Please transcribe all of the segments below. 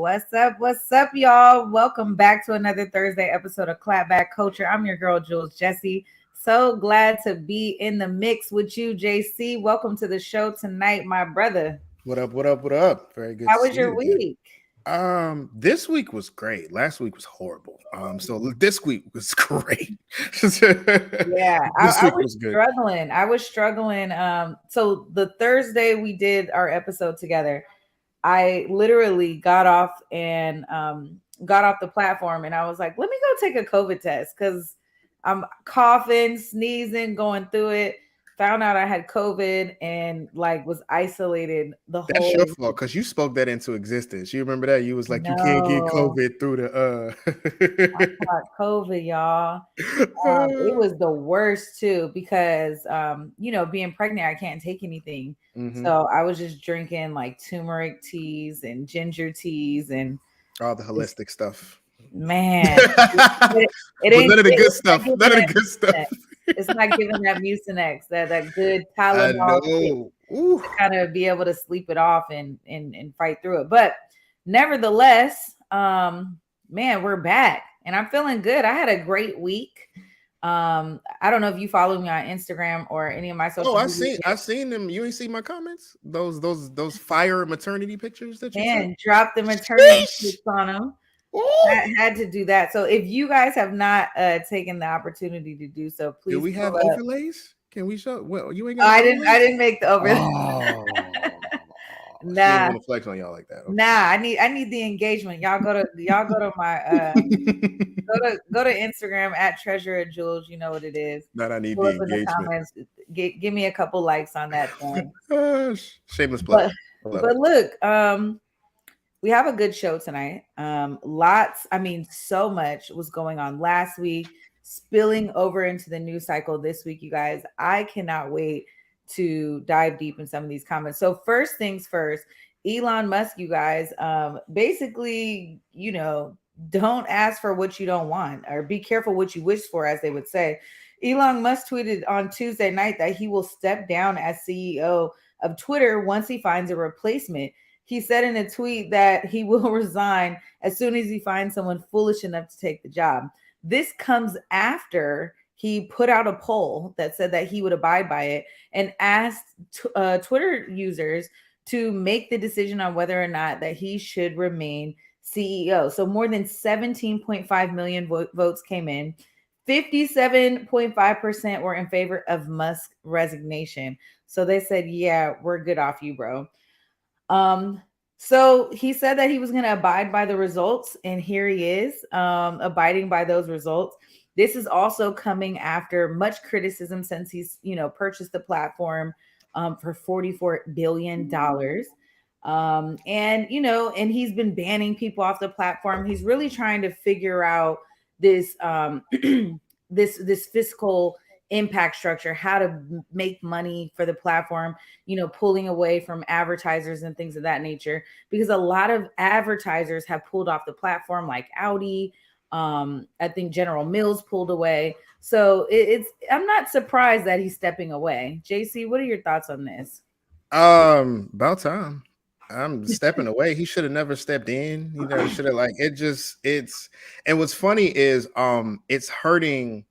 What's up? What's up, y'all? Welcome back to another Thursday episode of Clapback Culture. I'm your girl, Jules Jessie. So glad to be in the mix with you, JC. Welcome to the show tonight, my brother. What up? What up? What up? Very good to How was see your you again. week? This week was great. Last week was horrible. So this week was great. Yeah, This I week was was good. struggling. I was struggling. So the Thursday we did our episode together, I literally got off the platform and I was like, let me go take a COVID test because I'm coughing, sneezing, going through it. Found out I had COVID and like was isolated the That's whole your week. fault because you spoke that into existence. You remember that? You was like, you can't get No, COVID through I the caught COVID, y'all. It was the worst too because being pregnant, I can't take anything. Mhm. So I was just drinking like turmeric teas and ginger teas and All the just holistic stuff. man, But it ain't none of the good it's not stuff. giving None of that the good Mucinex. stuff. It's not giving that Mucinex, that good I Tylenol kick know. Ooh. to kind of be able to sleep it off and fight through it. But nevertheless, man, we're back and I'm feeling good. I had a great week. I don't know if you follow me on Instagram or any of my Oh, social media. I seen them. You ain't see my comments? Those fire maternity pictures that you sent? Man, drop the maternity Sheesh. pics on them. Ooh. I had to do that. So if you guys have not taken the opportunity to do so, Do please we pull have up. overlays? Can we show? Well, you ain't Oh, got no I overlays? didn't make the overlay. Oh, she didn't Nah, want to flex on y'all like that. Okay. nah. I need the engagement. Y'all go to my go to Instagram at Treasure at Jules. You know what it is. Not I need Pull the up in the engagement. comments. Give me a couple likes on that thing. Shameless plug. But I love it. look, we have a good show tonight. So much was going on last week, spilling over into the news cycle this week, you guys. I cannot wait to dive deep in some of these comments. So first things first, Elon Musk, you guys, basically, don't ask for what you don't want or be careful what you wish for, as they would say. Elon Musk tweeted on Tuesday night that he will step down as CEO of Twitter once he finds a replacement. He said in a tweet that he will resign as soon as he finds someone foolish enough to take the job. This comes after he put out a poll that said that he would abide by it and asked Twitter users to make the decision on whether or not that he should remain CEO. So more than 17.5 million votes came in. 57.5% were in favor of Musk's resignation. So they said, yeah, we're good off you, bro. So he said that he was going to abide by the results, and here he is, abiding by those results. This is also coming after much criticism since he's, purchased the platform for $44 billion. And he's been banning people off the platform. He's really trying to figure out this this fiscal impact structure, how to make money for the platform, pulling away from advertisers and things of that nature, because a lot of advertisers have pulled off the platform, like Audi. I think General Mills pulled away. So I'm not surprised that he's stepping away. JC, what are your thoughts on this? About time. I'm stepping away. He should have never stepped in. He never should have it's and what's funny is it's hurting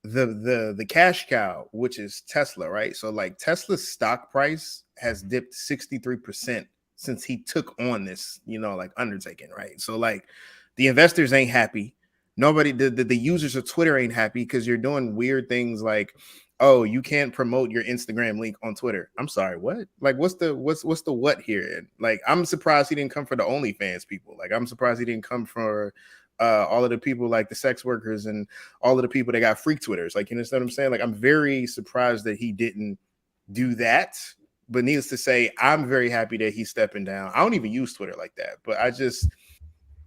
the cash cow, which is Tesla, right? So like Tesla's stock price has dipped 63% since he took on this, like undertaking, right? So like the investors ain't happy. Nobody, the users of Twitter ain't happy because you're doing weird things like, oh, you can't promote your Instagram link on Twitter. I'm sorry, what? Like, what's the what here? And like, I'm surprised he didn't come for the OnlyFans people. Like, I'm surprised he didn't come for all of the people like the sex workers and all of the people that got freak Twitters. Like, you understand what I'm saying? Like, I'm very surprised that he didn't do that. But needless to say, I'm very happy that he's stepping down. I don't even use Twitter like that. But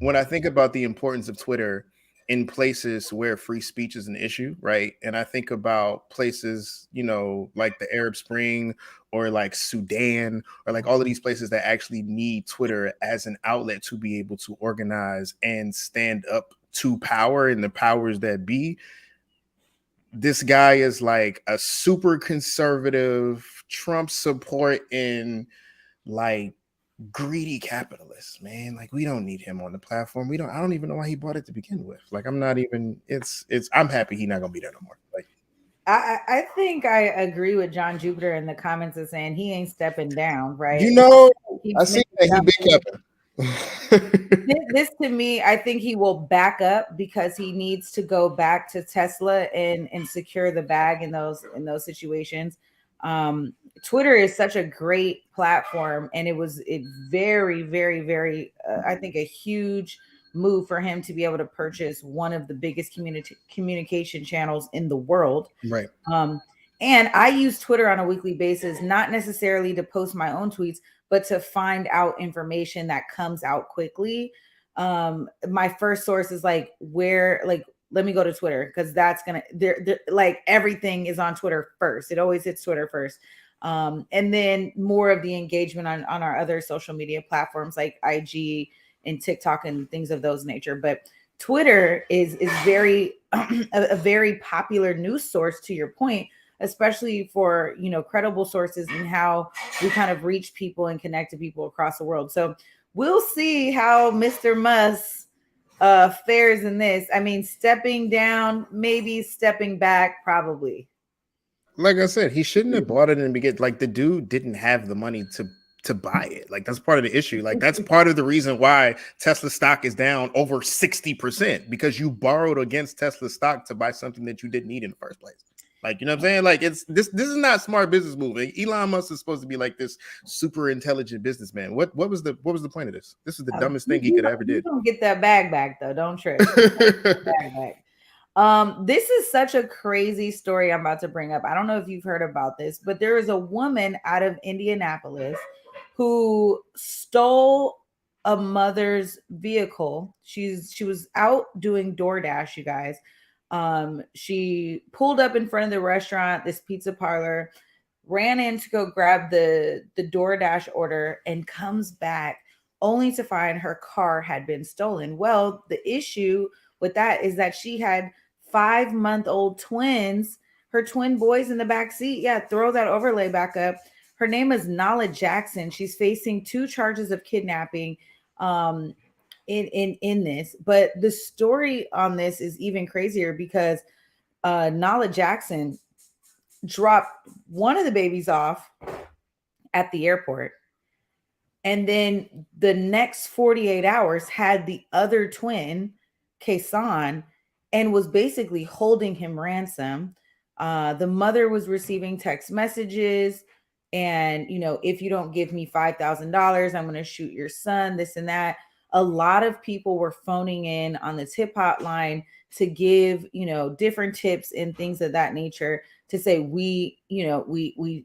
when I think about the importance of Twitter in places where free speech is an issue, right? And I think about places, like the Arab Spring or like Sudan or like all of these places that actually need Twitter as an outlet to be able to organize and stand up to power and the powers that be. This guy is like a super conservative Trump support in like greedy capitalist, man. Like, we don't need him on the platform. I don't even know why he bought it to begin with. Like, I'm not even, I'm happy he's not gonna be there no more. Like, I think I agree with John Jupiter in the comments of saying he ain't stepping down, right? you know, I Keeps see making that he big capping. this to me, I think he will back up because he needs to go back to Tesla and secure the bag in those situations. Twitter is such a great platform, and it very very very I think a huge move for him to be able to purchase one of the biggest communication channels in the world. Right. And I use Twitter on a weekly basis, not necessarily to post my own tweets, but to find out information that comes out quickly. My first source is like let me go to Twitter because that's gonna like everything is on Twitter first. It always hits Twitter first. And then more of the engagement on our other social media platforms like IG and TikTok and things of those nature. But Twitter is very a very popular news source, to your point, especially for credible sources and how we kind of reach people and connect to people across the world. So we'll see how Mr. Musk fares in this. I mean, stepping down, maybe stepping back, probably. Like I said, he shouldn't have bought it in the beginning. Like, the dude didn't have the money to buy it. Like, that's part of the issue. Like, that's part of the reason why Tesla stock is down over 60%, because you borrowed against Tesla stock to buy something that you didn't need in the first place. Like, you know what I'm saying? Like, this is not a smart business move. Elon Musk is supposed to be like this super intelligent businessman. What was the point of this? This is the dumbest thing he could ever did. Don't get that bag back though. Don't trip. Bag back. This is such a crazy story I'm about to bring up. I don't know if you've heard about this, but there is a woman out of Indianapolis who stole a mother's vehicle. She was out doing DoorDash, you guys. She pulled up in front of the restaurant, this pizza parlor, ran in to go grab the DoorDash order, and comes back only to find her car had been stolen. Well, the issue with that is that she had 5-month-old twins, her twin boys in the back seat. Yeah, throw that overlay back up. Her name is Nala Jackson. She's facing 2 charges of kidnapping in this. But the story on this is even crazier because Nala Jackson dropped one of the babies off at the airport, and then the next 48 hours had the other twin, Kason, and was basically holding him ransom. The mother was receiving text messages and, if you don't give me $5,000, I'm going to shoot your son, this and that. A lot of people were phoning in on the tip hotline to give, different tips and things of that nature, to say, we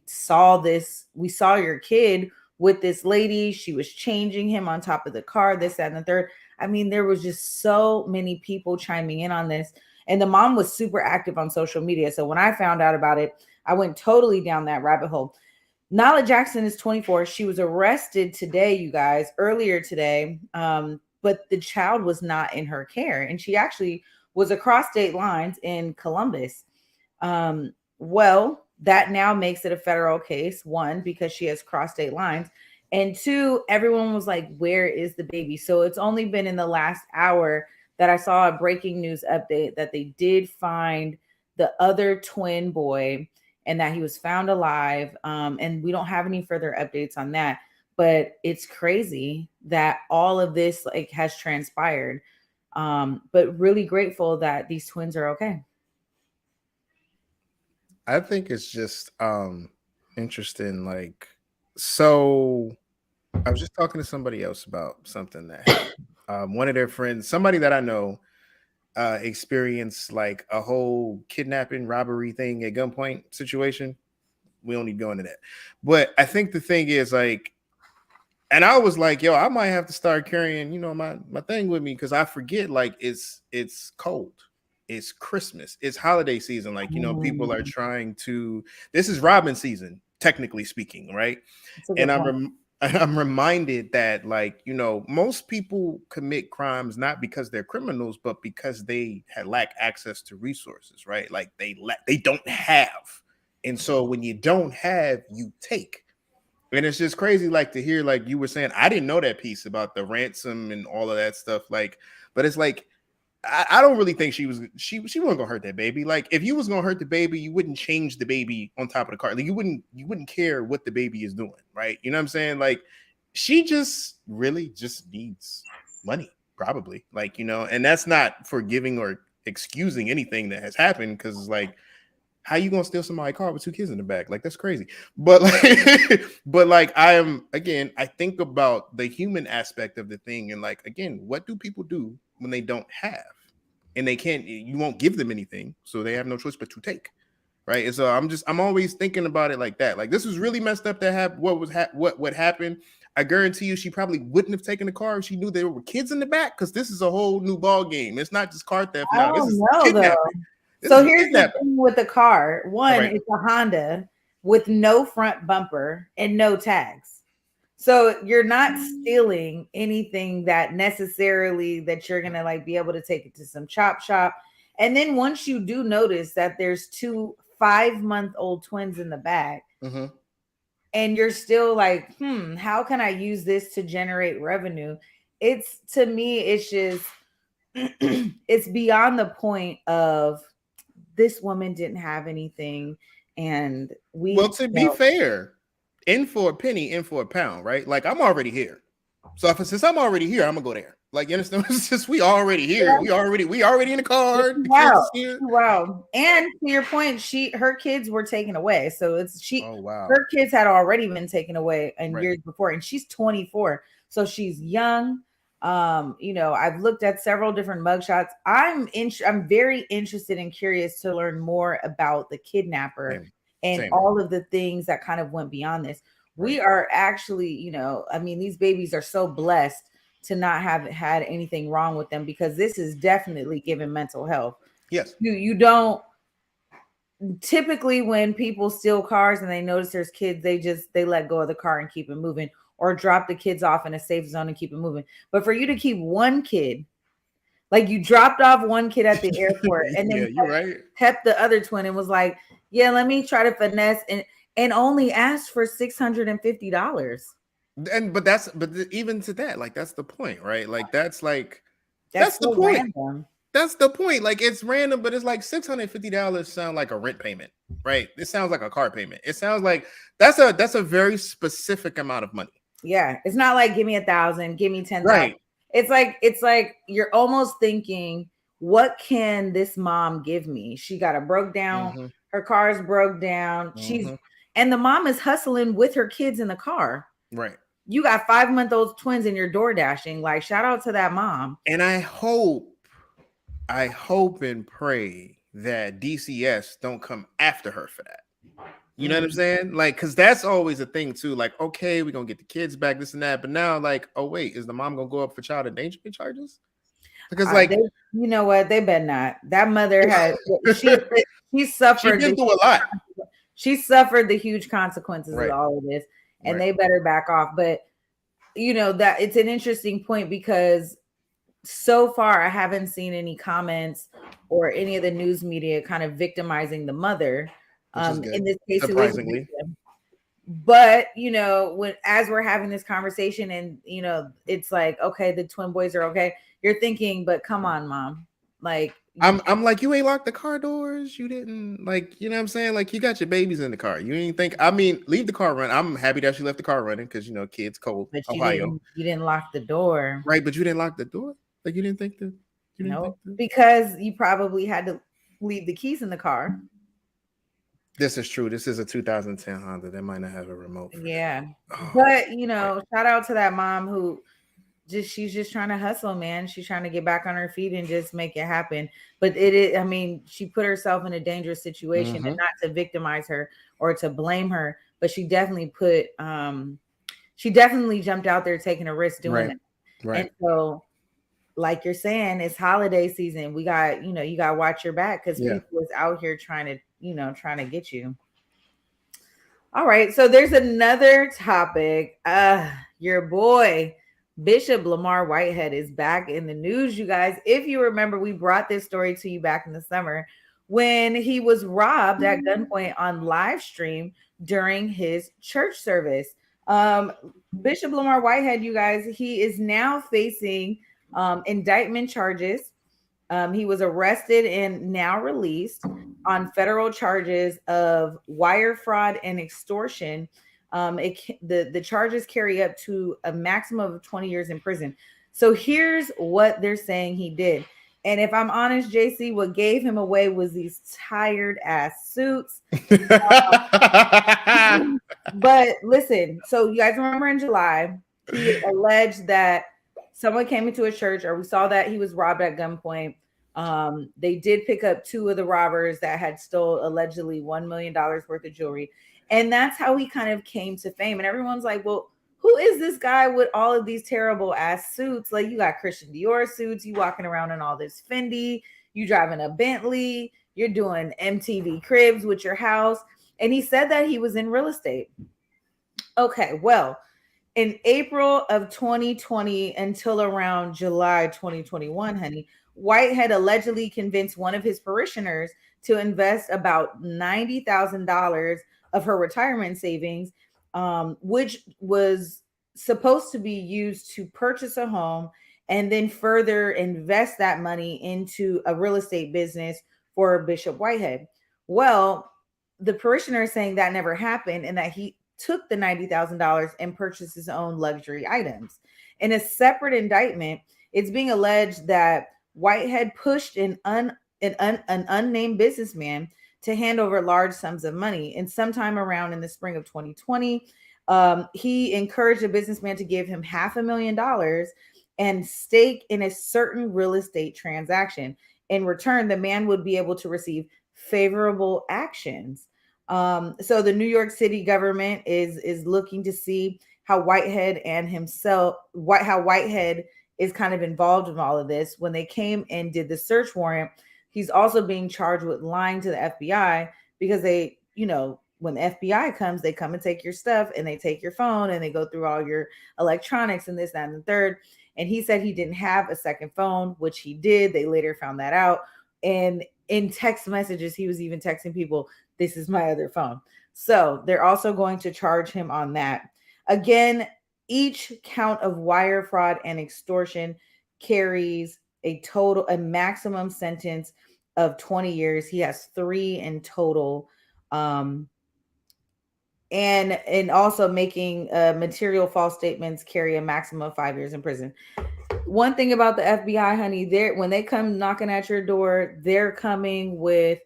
saw this, we saw your kid with this lady, she was changing him on top of the car, this, that, and the third. I mean, there was just so many people chiming in on this. And the mom was super active on social media. So when I found out about it, I went totally down that rabbit hole. Nala Jackson is 24. She was arrested today, you guys, earlier today. But the child was not in her care. And she actually was across state lines in Columbus. Well, that now makes it a federal case. 1, because she has crossed state lines. And 2, everyone was like, where is the baby? So it's only been in the last hour that I saw a breaking news update that they did find the other twin boy and that he was found alive. And we don't have any further updates on that. But it's crazy that all of this has transpired. But really grateful that these twins are okay. I think it's just interesting. Like, so I was just talking to somebody else about something that happened. One of their friends, somebody that I know, experienced like a whole kidnapping, robbery thing at gunpoint situation. We don't need to go into that. But I think the thing is, like, and I was like, yo, I might have to start carrying, my thing with me, because I forget, like, it's cold. It's Christmas. It's holiday season. Like, people are trying to, this is Robin season, technically speaking, right? And I'm reminded that, like, most people commit crimes not because they're criminals, but because they lack access to resources, right? Like, they don't have. And so when you don't have, you take. And it's just crazy, like, to hear, like you were saying, I didn't know that piece about the ransom and all of that stuff. Like, but it's like, I don't really think she wasn't gonna hurt that baby. Like, if you was gonna hurt the baby, you wouldn't change the baby on top of the car. Like, you wouldn't care what the baby is doing, right? You know what I'm saying? Like, she just really just needs money, probably. Like, you know, and that's not forgiving or excusing anything that has happened, because like, how you gonna steal somebody's car with 2 kids in the back? Like, that's crazy. But like, but like, I think about the human aspect of the thing, and like, again, what do people do when they don't have, and you won't give them anything, so they have no choice but to take, right? And so I'm always thinking about it like that. Like, this was really messed up to have what happened. I guarantee you, she probably wouldn't have taken the car if she knew there were kids in the back, because this is a whole new ball game. It's not just car theft now. This is kidnapping. So here's the thing with the car. One, it's a Honda with no front bumper and no tags. So you're not stealing anything that necessarily that you're going to like be able to take it to some chop shop. And then once you do notice that there's 2 5-month-old twins in the back, and you're still like, how can I use this to generate revenue? To me, it's just, it's beyond the point of, this woman didn't have anything, and to be fair, in for a penny, in for a pound, right? Like, I'm already here, so since I'm already here, I'm gonna go there. Like, you understand? It's just, we already here. Yeah. We already in the car. Wow. And to your point, her kids were taken away, so her kids had already been taken away in years before, and she's 24, so she's young. You know, I've looked at several different mugshots. I'm very interested and curious to learn more about the kidnapper and all of the things that kind of went beyond this. We are actually, you know, I mean, these babies are so blessed to not have had anything wrong with them, because this is definitely given mental health. Yes. You don't typically, when people steal cars and they notice there's kids, they let go of the car and keep it moving, or drop the kids off in a safe zone and keep it moving. But for you to keep one kid, like, you dropped off one kid at the airport and then kept the other twin and was like, yeah, let me try to finesse, and only asked for $650. But even to that, like, that's the point, right? Like, that's the point. Random. That's the point. Like, it's random, but it's like $650 sound like a rent payment, right? It sounds like a car payment. It sounds like that's a very specific amount of money. Yeah, it's not like, give me 1,000, give me 10,000. Right. It's like you're almost thinking, what can this mom give me? She got a broke down, her car's broke down. And the mom is hustling with her kids in the car. Right. You got 5-month-old twins and you're door dashing. Like, shout out to that mom. And I hope and pray that DCS don't come after her for that. You know what I'm saying? Like, because that's always a thing too. Like, okay, we're gonna get the kids back, this and that. But now, like, oh wait, is the mom gonna go up for child endangerment charges? Because you know what? They better not. That mother had she suffered. She's been through a lot. She suffered the huge consequences of all of this, and they better back off. But you know that it's an interesting point, because so far I haven't seen any comments or any of the news media kind of victimizing the mother. In this case, surprisingly. But you know, as we're having this conversation, and you know, it's like, okay, the twin boys are okay. You're thinking, but come on, mom. Like, I'm like, you ain't locked the car doors. You didn't, like, you know what I'm saying? Like, you got your babies in the car. You didn't think, I mean, leave the car running. I'm happy that she left the car running, because, you know, kids cold. But Ohio. You didn't lock the door. Right, but you didn't lock the door. Like, you didn't think that. No, because you probably had to leave the keys in the car. This is true. This is a 2010 Honda. They might not have a remote. Yeah. But, you know, shout out to that mom who she's just trying to hustle, man. She's trying to get back on her feet and just make it happen. But I mean, she put herself in a dangerous situation, and not to victimize her or to blame her, but she definitely jumped out there taking a risk doing that. Right. And so, like you're saying, it's holiday season. We got, you know, you got to watch your back, because people is out here trying to get you. All right. So there's another topic. Your boy, Bishop Lamar Whitehead, is back in the news, you guys. If you remember, we brought this story to you back in the summer when he was robbed at gunpoint on live stream during his church service. Um, Bishop Lamar Whitehead, you guys, he is now facing indictment charges. He was arrested and now released on federal charges of wire fraud and extortion. The charges carry up to a maximum of 20 years in prison. So here's what they're saying he did. And if I'm honest, JC, what gave him away was these tired ass suits. But listen, so you guys remember in July, he alleged that someone came into a church, or we saw that he was robbed at gunpoint. They did pick up two of the robbers that had stole allegedly $1 million worth of jewelry. And that's how he kind of came to fame. And everyone's like, well, who is this guy with all of these terrible ass suits? Like, you got Christian Dior suits, you walking around in all this Fendi, you driving a Bentley, you're doing MTV Cribs with your house. And he said that he was in real estate. Okay, well, in April of 2020 until around July 2021, honey, Whitehead allegedly convinced one of his parishioners to invest about $90,000 of her retirement savings, which was supposed to be used to purchase a home and then further invest that money into a real estate business for Bishop Whitehead. Well, the parishioner is saying that never happened and that he took the $90,000 and purchased his own luxury items. In a separate indictment, it's being alleged that Whitehead pushed an unnamed businessman to hand over large sums of money. And sometime around in the spring of 2020, he encouraged a businessman to give him $500,000 and stake in a certain real estate transaction. In return, the man would be able to receive favorable actions. So the New York City government is looking to see how Whitehead is kind of involved in all of this. When they came and did the search warrant, he's also being charged with lying to the FBI because they, when the FBI comes, they come and take your stuff and they take your phone and they go through all your electronics and this, that, and the third. And he said he didn't have a second phone, which he did. They later found that out. And in text messages, he was even texting people, "This is my other phone." So they're also going to charge him on that. Again, each count of wire fraud and extortion carries a maximum sentence of 20 years. He has 3 in total. And also making material false statements carry a maximum of 5 years in prison. One thing about the FBI, honey, when they come knocking at your door, they're coming with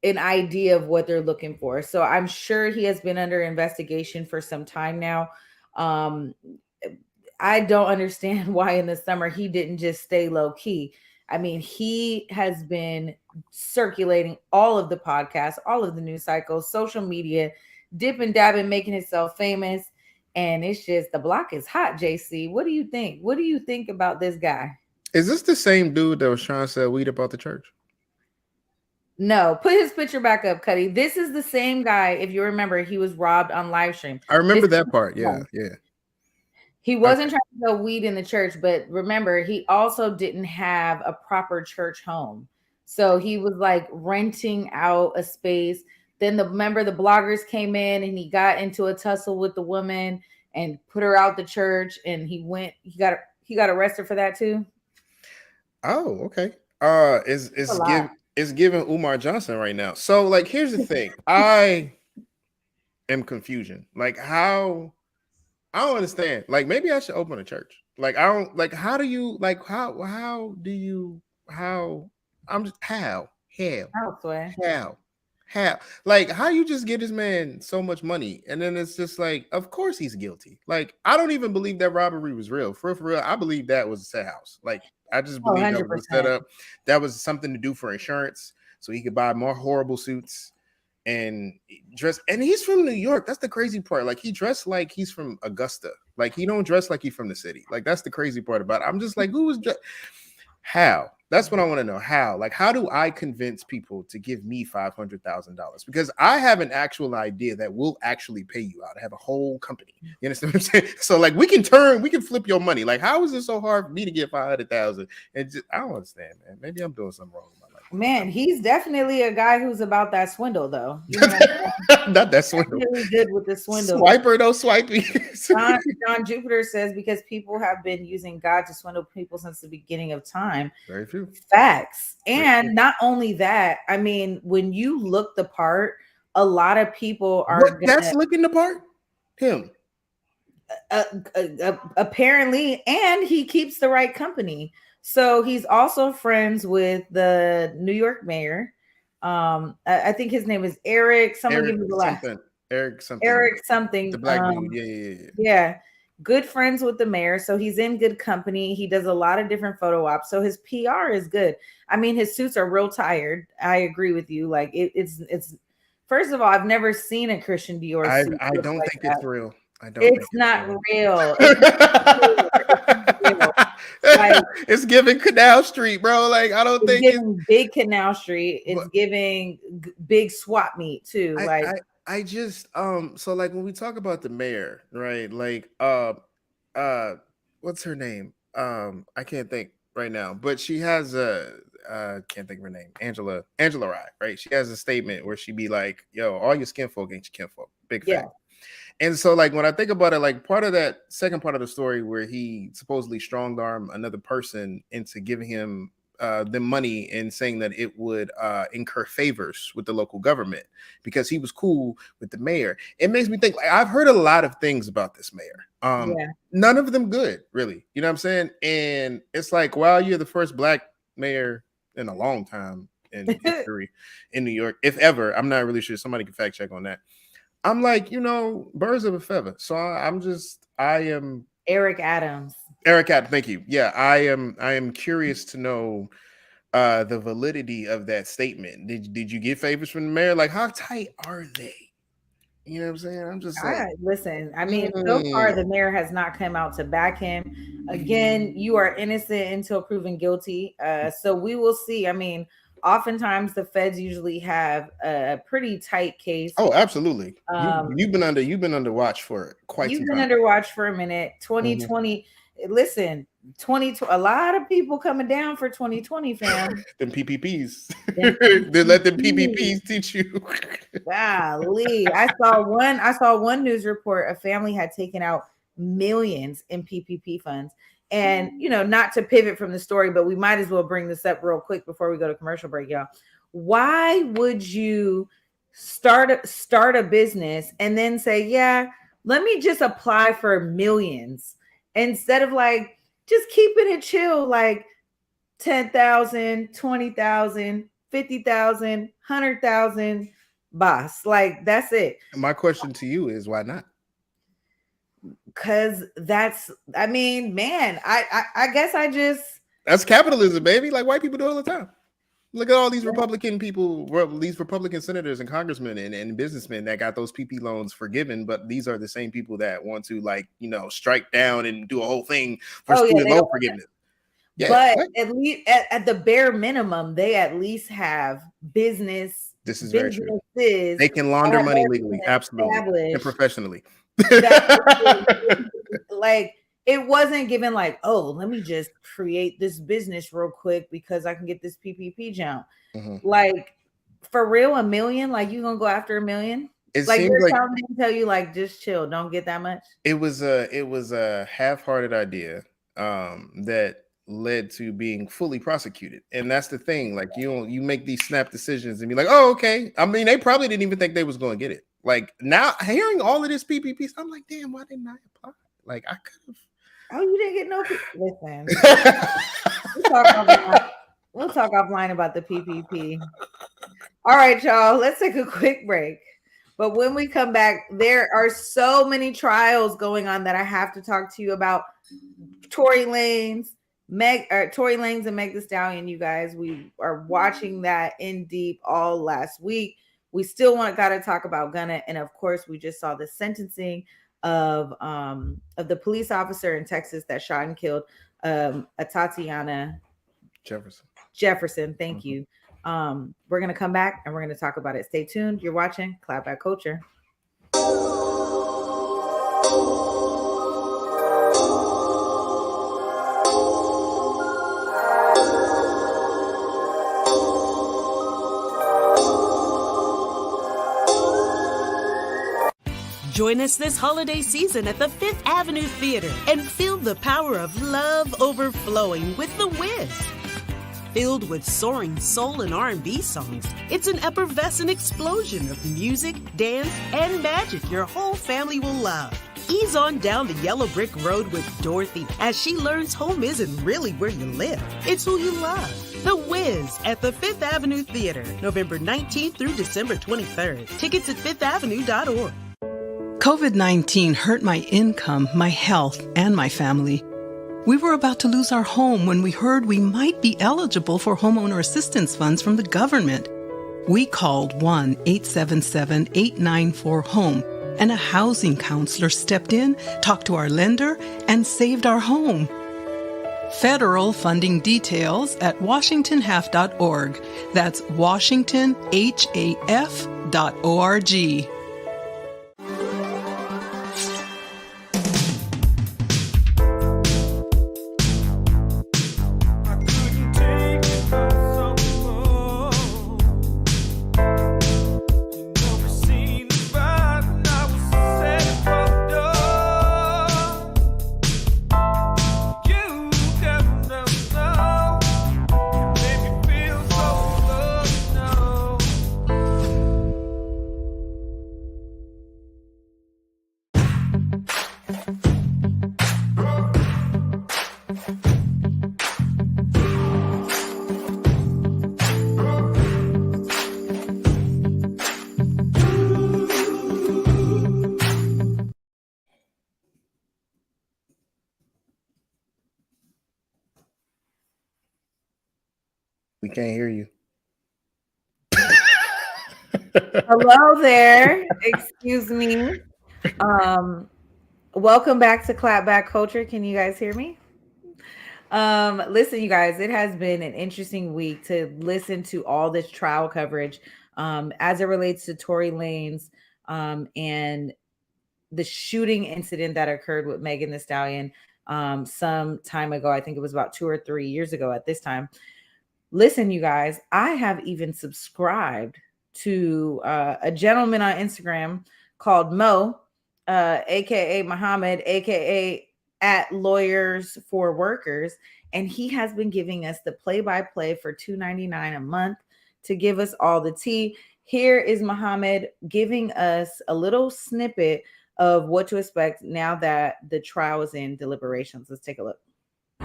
an idea of what they're looking for. So I'm sure he has been under investigation for some time now. I don't understand why in the summer he didn't just stay low key. I mean, he has been circulating all of the podcasts, all of the news cycles, social media, dipping, dabbing, making himself famous. And it's just, the block is hot, JC. What do you think? What do you think about this guy? Is this the same dude that was trying to sell weed about the church? No, put his picture back up, Cuddy. This is the same guy. If you remember, he was robbed on live stream. I remember that part. Yeah. He wasn't trying to sell weed in the church, but remember, he also didn't have a proper church home. So he was like renting out a space. Then the bloggers came in and he got into a tussle with the woman and put her out the church, and he got arrested for that too. Oh, okay. It's giving Umar Johnson right now. So, like, here's the thing. I am confusion. Like, I don't understand. Like, maybe I should open a church. Like, I don't like. How do you like? How like, how you just get this man so much money, and then it's just like, of course he's guilty. Like, I don't even believe that robbery was real. For real, I believe that was a set house. Like, I just believe that was a setup. That was something to do for insurance, so he could buy more horrible suits and dress. And he's from New York. That's the crazy part. Like, he dressed like he's from Augusta. Like, he don't dress like he's from the city. Like, that's the crazy part about it. I'm just like, how? That's what I want to know. How? Like, how do I convince people to give me $500,000? Because I have an actual idea that will actually pay you out. I have a whole company. You understand what I'm saying? So, like, we can flip your money. Like, how is it so hard for me to get $500,000? And I don't understand, man. Maybe I'm doing something wrong with my life. Man, he's definitely a guy who's about that swindle, though. You know what I'm saying? Not that swindle. Really good with the swindle. Swiper, no swipey. John Jupiter says because people have been using God to swindle people since the beginning of time. Very true. Facts. And not only that, I mean, when you look the part, a lot of people are that's looking the part? Him. Apparently, and he keeps the right company. So he's also friends with the New York mayor. I think his name is Eric. Someone give me the last. Eric something. Eric something. The black dude. Yeah. Good friends with the mayor. So he's in good company. He does a lot of different photo ops. So his PR is good. I mean, his suits are real tired. I agree with you. Like it's first of all, I've never seen a Christian Dior suit. I don't think it's real. It's not real. It's giving Canal Street, bro. Like I don't think it's big Canal Street. It's giving big swap meet too. I just so like when we talk about the mayor, right? Like what's her name? I can't think right now, but she has a can't think of her name. Angela Rye, right? She has a statement where she be like, "Yo, all your skin folk ain't your kinfolk." Big fact. And so, like, when I think about it, like, part of that second part of the story where he supposedly strong-armed another person into giving him the money and saying that it would incur favors with the local government because he was cool with the mayor. It makes me think, like, I've heard a lot of things about this mayor. None of them good, really. You know what I'm saying? And it's like, wow, you're the first black mayor in a long time in history in New York, if ever. I'm not really sure. Somebody can fact check on that. I'm like, you know, birds of a feather. So I am Eric Adams. Thank you. Yeah, I am curious to know the validity of that statement. Did you get favors from the mayor? Like, how tight are they? You know what I'm saying? I'm just like, listen, I mean, so far the mayor has not come out to back him. Again, you are innocent until proven guilty. So we will see. I mean, oftentimes the feds usually have a pretty tight case. Oh, absolutely. You've been under watch for quite some time. You've been under watch for a minute. 2020. Listen, 2020. A lot of people coming down for 2020, fam. Them PPPs. They let them PPPs teach you. Golly, I saw one news report. A family had taken out millions in PPP funds. And, you know, not to pivot from the story, but we might as well bring this up real quick before we go to commercial break, y'all. Why would you start a business and then say, yeah, let me just apply for millions instead of like, just keeping it chill, like 10,000, 20,000, 50,000, 100,000, boss. Like, that's it. My question to you is, why not? Because I mean, man, I guess that's capitalism, baby. Like white people do all the time. Look at all these Republican people, these Republican senators and congressmen and businessmen that got those PP loans forgiven, but these are the same people that want to, like, you know, strike down and do a whole thing for student loan forgiveness. Yeah, but at least at the bare minimum, they at least have business. This is very true. They can launder money legally, absolutely, and professionally. Like, it wasn't given like, oh, let me just create this business real quick because I can get this PPP jump. Like, for real, $1 million? Like, you gonna go after $1 million? Like, you're telling me to tell you, like, just chill, don't get that much. It was a half-hearted idea that led to being fully prosecuted, and that's the thing. Like, you make these snap decisions and be like, oh, okay. I mean, they probably didn't even think they was going to get it. Like, now hearing all of this PPP, I'm like, damn, why didn't I apply? Like, I could have. Oh, you didn't get no. Listen, we'll talk offline about the PPP. All right, y'all. Let's take a quick break. But when we come back, there are so many trials going on that I have to talk to you about. Tory Lanez and Meg Thee Stallion. You guys, we are watching that in deep all last week. We still got to talk about Gunna, and of course, we just saw the sentencing of the police officer in Texas that shot and killed Tatiana Jefferson. Thank you. We're gonna come back and we're gonna talk about it. Stay tuned. You're watching Clapback Culture. Join us this holiday season at the Fifth Avenue Theater and feel the power of love overflowing with The Wiz. Filled with soaring soul and R&B songs, it's an effervescent explosion of music, dance, and magic your whole family will love. Ease on down the yellow brick road with Dorothy as she learns home isn't really where you live, it's who you love. The Wiz at the Fifth Avenue Theater, November 19th through December 23rd. Tickets at fifthavenue.org. COVID-19 hurt my income, my health, and my family. We were about to lose our home when we heard we might be eligible for homeowner assistance funds from the government. We called 1-877-894-HOME, and a housing counselor stepped in, talked to our lender, and saved our home. Federal funding details at washingtonhalf.org. That's washingtonhaf.org. We can't hear you. Hello there. Excuse me. Welcome back to Clapback Culture. Can you guys hear me? Listen, you guys, it has been an interesting week to listen to all this trial coverage as it relates to Tory Lanez and the shooting incident that occurred with Megan Thee Stallion some time ago. I think it was about 2 or 3 years ago at this time. Listen, you guys, I have even subscribed to a gentleman on Instagram called Mo, aka Muhammad, aka at Lawyers for Workers, and he has been giving us the play-by-play for $2.99 a month to give us all the tea. Here is Muhammad giving us a little snippet of what to expect now that the trial is in deliberations. Let's take a look.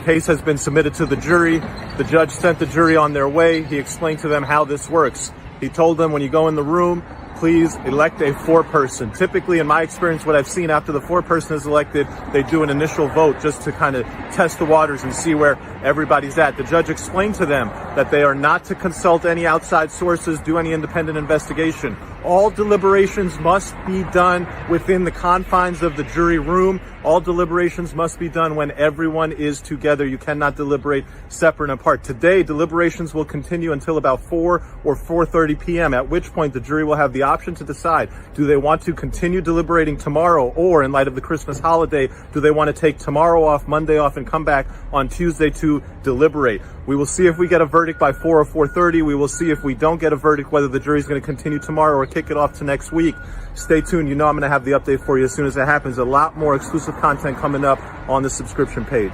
Case has been submitted to the jury. The judge sent the jury on their way. He explained to them how this works. He told them when you go in the room, please elect a foreperson. Typically, in my experience, what I've seen after the foreperson is elected, they do an initial vote just to kind of test the waters and see where everybody's at. The judge explained to them that they are not to consult any outside sources, do any independent investigation. All deliberations must be done within the confines of the jury room. All deliberations must be done when everyone is together. You cannot deliberate separate and apart. Today, deliberations will continue until about 4 or 4:30 p.m., at which point the jury will have the option to decide, do they want to continue deliberating tomorrow, or in light of the Christmas holiday, do they want to take tomorrow off, Monday off, and come back on Tuesday to deliberate. We will see if we get a verdict by 4 or 4:30. We will see if we don't get a verdict, whether the jury's going to continue tomorrow or kick it off to next week. Stay tuned. You know I'm going to have the update for you as soon as it happens. A lot more exclusive content coming up on the subscription page.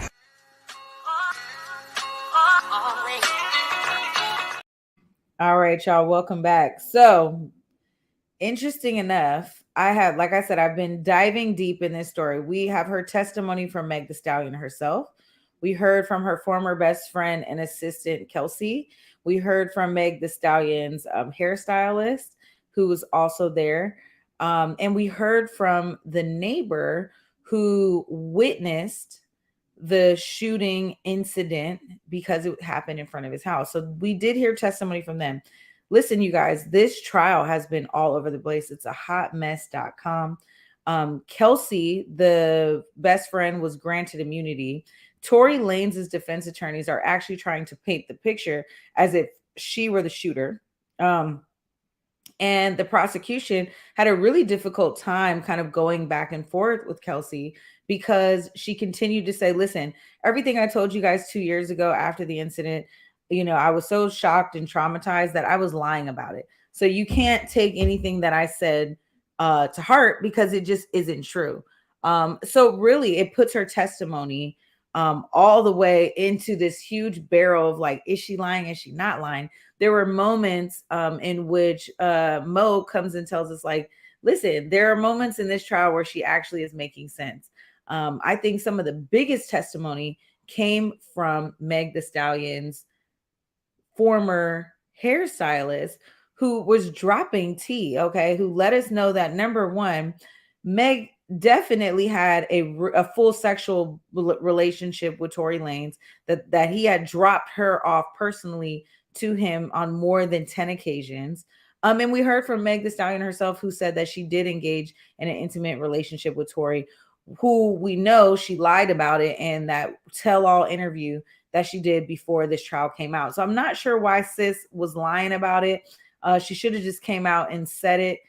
All right, y'all, welcome back. So, interesting enough, like I said, I've been diving deep in this story. We have heard testimony from Meg Thee Stallion herself. We heard from her former best friend and assistant, Kelsey. We heard from Meg Thee Stallion's hairstylist, who was also there. And we heard from the neighbor who witnessed the shooting incident because it happened in front of his house. So we did hear testimony from them. Listen, you guys, this trial has been all over the place. It's a hotmess.com. Kelsey, the best friend, was granted immunity. Tory Lanez's defense attorneys are actually trying to paint the picture as if she were the shooter. And the prosecution had a really difficult time kind of going back and forth with Kelsey because she continued to say, listen, everything I told you guys 2 years ago after the incident, I was so shocked and traumatized that I was lying about it. So you can't take anything that I said to heart because it just isn't true. So really, it puts her testimony all the way into this huge barrel of like, is she lying? Is she not lying? There were moments in which Mo comes and tells us, like, listen, there are moments in this trial where she actually is making sense. I think some of the biggest testimony came from Meg Thee Stallion's former hairstylist, who was dropping tea, okay, who let us know that, number one, Meg definitely had a full sexual relationship with Tory Lanez, that he had dropped her off personally to him on more than 10 occasions. And we heard from Meg Thee Stallion herself, who said that she did engage in an intimate relationship with Tory, who we know she lied about it in that tell-all interview that she did before this trial came out. So I'm not sure why sis was lying about it. She should have just came out and said it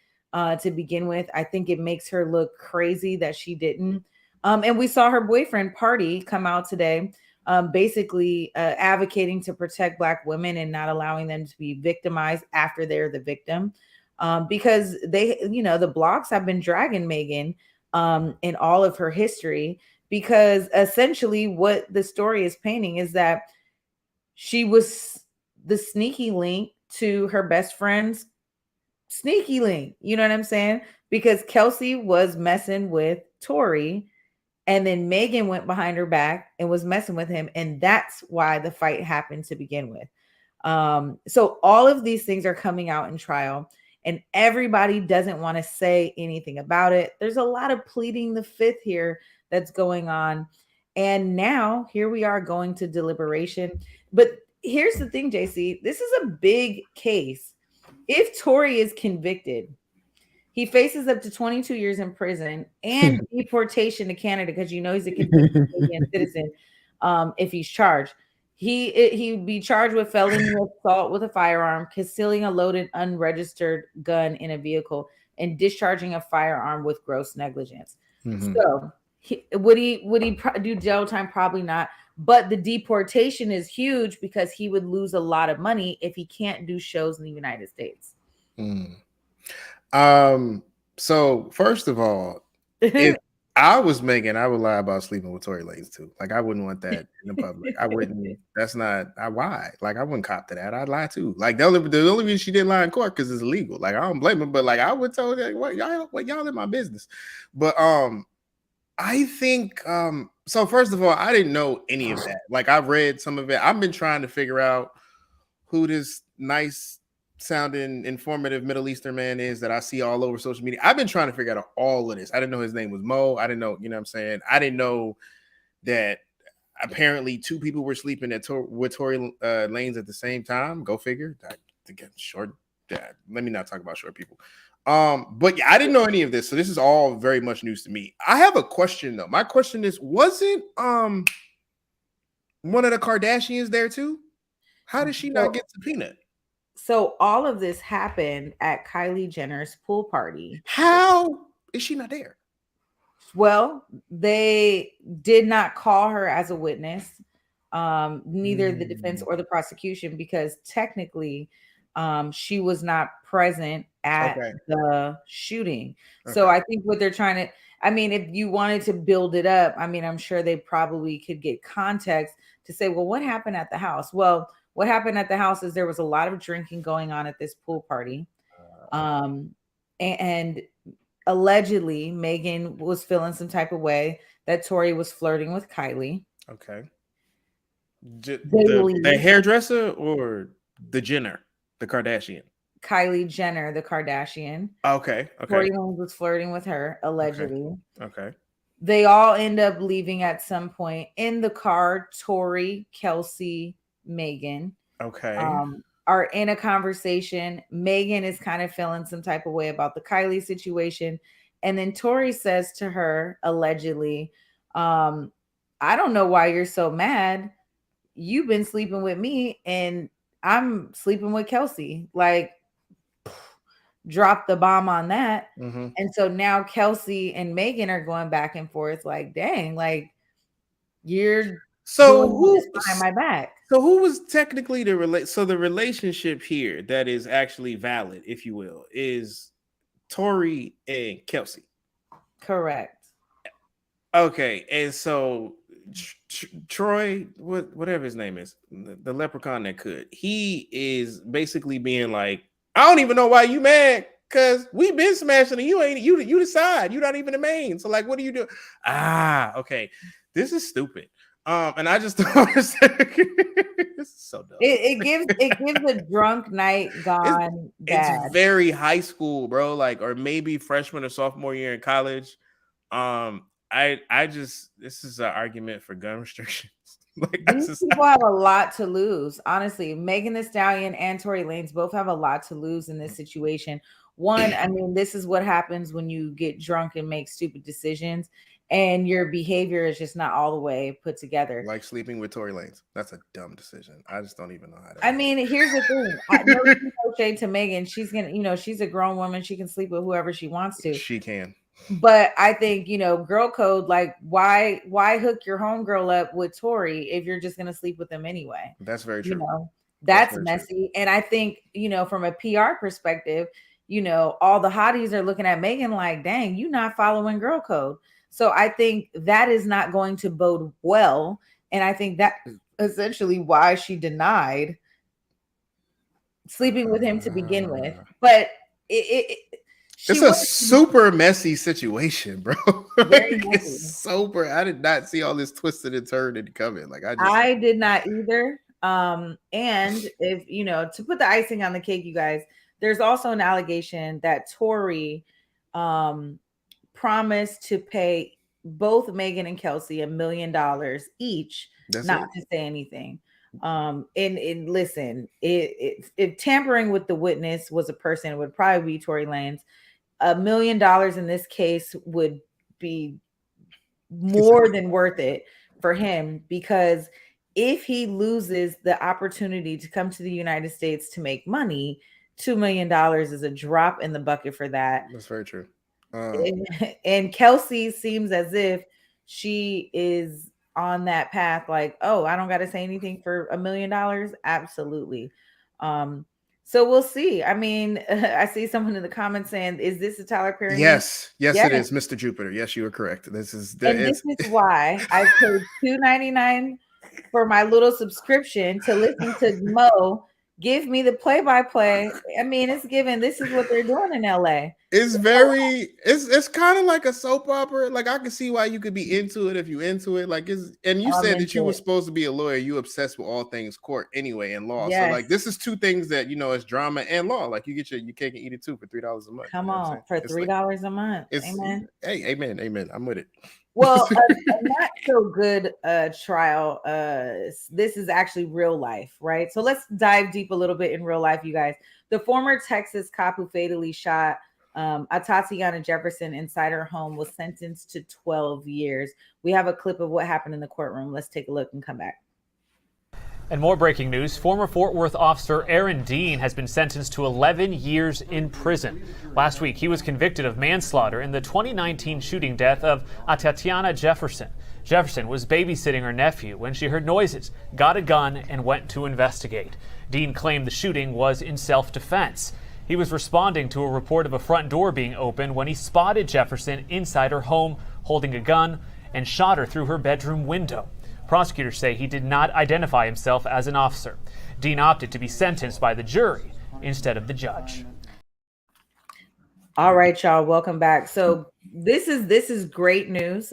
to begin with. I think it makes her look crazy that she didn't. And we saw her boyfriend Party come out today, basically advocating to protect Black women and not allowing them to be victimized after they're the victim. Because they, the blogs have been dragging Megan in all of her history, because essentially what the story is painting is that she was the sneaky link to her best friend's sneaky link. You know what I'm saying? Because Kelsey was messing with Tory, and then Megan went behind her back and was messing with him. And that's why the fight happened to begin with. So all of these things are coming out in trial, and everybody doesn't want to say anything about it. There's a lot of pleading the fifth here that's going on. And now here we are going to deliberation. But here's the thing, JC, this is a big case. If Tory is convicted, he faces up to 22 years in prison and deportation to Canada, because he's a convicted Canadian citizen. If he's charged, he'd be charged with felony assault with a firearm, concealing a loaded unregistered gun in a vehicle, and discharging a firearm with gross negligence. So would he do jail time? Probably not. But the deportation is huge because he would lose a lot of money if he can't do shows in the United States. So first of all, if I was Megan, I would lie about sleeping with Tory Lanez too. Like, I wouldn't want that in the public. I wouldn't. That's not why. Like, I wouldn't cop to that. I'd lie too. Like, the only reason she didn't lie in court because it's illegal. Like, I don't blame her, but like, I would tell her, what y'all in my business. But I think so first of all, I didn't know any of that. Like, I've read some of it. I've been trying to figure out who this nice sounding informative Middle Eastern man is that I see all over social media. I've been trying to figure out all of this. I didn't know his name was Mo. I didn't know, you know what I'm saying? I didn't know that apparently two people were sleeping with Tory Lanez at the same time. Go figure. Short. Let me not talk about short people. But yeah, I didn't know any of this. So this is all very much news to me. I have a question though. My question is, wasn't one of the Kardashians there too? How did she not get subpoenaed? So all of this happened at Kylie Jenner's pool party. How is she not there? Well, they did not call her as a witness, neither the defense or the prosecution, because technically she was not present at the shooting. So I think what they're trying to, if you wanted to build it up, I'm sure they probably could get context to say, well, what happened at the house? Well, what happened at the house is there was a lot of drinking going on at this pool party. And allegedly Megan was feeling some type of way that Tory was flirting with Kylie. Okay. The hairdresser or the Jenner, the Kardashian? Kylie Jenner, the Kardashian. Okay. Tory Lanez was flirting with her, allegedly. Okay. They all end up leaving at some point in the car. Tory, Kelsey, Megan are in a conversation. Megan is kind of feeling some type of way about the Kylie situation, and then Tory says to her, allegedly, I don't know why you're so mad. You've been sleeping with me and I'm sleeping with Kelsey. Like, drop the bomb on that. And so now Kelsey and Megan are going back and forth like, dang, like, you're behind my back. So who was technically the relationship here that is actually valid, if you will, is Tori and Kelsey. Correct. Okay, and so Troy, whatever his name is, the leprechaun that could, he is basically being like, I don't even know why you mad, because we've been smashing and you decide, you're not even the main. So like, what do you do? Okay, this is stupid. And I just don't understand. This is so dumb. It gives a drunk night gone bad. It's very high school, bro. Like, or maybe freshman or sophomore year in college. I just, this is an argument for gun restrictions. Like, these people have a lot to lose. Honestly, Megan Thee Stallion and Tory Lanez both have a lot to lose in this situation. One, I mean, this is what happens when you get drunk and make stupid decisions, and your behavior is just not all the way put together. Like sleeping with Tory Lanez. That's a dumb decision. I just don't even know how to. I mean, here's the thing. No shade to Megan. She's gonna, she's a grown woman. She can sleep with whoever she wants to. She can. But I think, girl code, like, why hook your homegirl up with Tory if you're just gonna sleep with them anyway? That's very true. That's messy. True. And I think, from a PR perspective, all the hotties are looking at Megan like, dang, you not following girl code. So I think that is not going to bode well. And I think that is essentially why she denied sleeping with him to begin with. But it's a super messy situation, bro. It's super. I did not see all this twisted and turned and coming. Like, I did not either. And if to put the icing on the cake, you guys, there's also an allegation that Tory promised to pay both Megan and Kelsey $1 million each, to say anything. And listen, if tampering with the witness was a person, it would probably be Tory Lanez. $1 million in this case would be more than worth it for him, because if he loses the opportunity to come to the United States to make money, $2 million is a drop in the bucket for that. That's very true. And Kelsey seems as if she is on that path, like, oh, I don't got to say anything for $1 million. Absolutely. So we'll see. I mean, I see someone in the comments saying, is this a Tyler Perry? Yes, it is, Mr. Jupiter. Yes, you are correct. This is why I paid $2.99 for my little subscription to listen to Mo give me the play-by-play. I mean, it's given. This is what they're doing in LA. It's very, it's kind of like a soap opera. Like, I can see why you could be into it if you into it. Like, and you said that you were supposed to be a lawyer. You obsessed with all things court anyway and law. Yes. So like, this is two things that, it's drama and law. Like, you get your cake and eat it too for $3 a month. Come on, for $3 a month. Amen. Hey, amen. I'm with it. Well, a not so good trial. This is actually real life, right? So let's dive deep a little bit in real life, you guys. The former Texas cop who fatally shot Tatiana Jefferson inside her home was sentenced to 12 years. We have a clip of what happened in the courtroom. Let's take a look and come back. And more breaking news, former Fort Worth officer Aaron Dean has been sentenced to 11 years in prison. Last week, he was convicted of manslaughter in the 2019 shooting death of Tatiana Jefferson. Jefferson was babysitting her nephew when she heard noises, got a gun, and went to investigate. Dean claimed the shooting was in self-defense. He was responding to a report of a front door being opened when he spotted Jefferson inside her home holding a gun and shot her through her bedroom window. Prosecutors say he did not identify himself as an officer. Dean opted to be sentenced by the jury instead of the judge. All right, y'all, welcome back. So this is great news.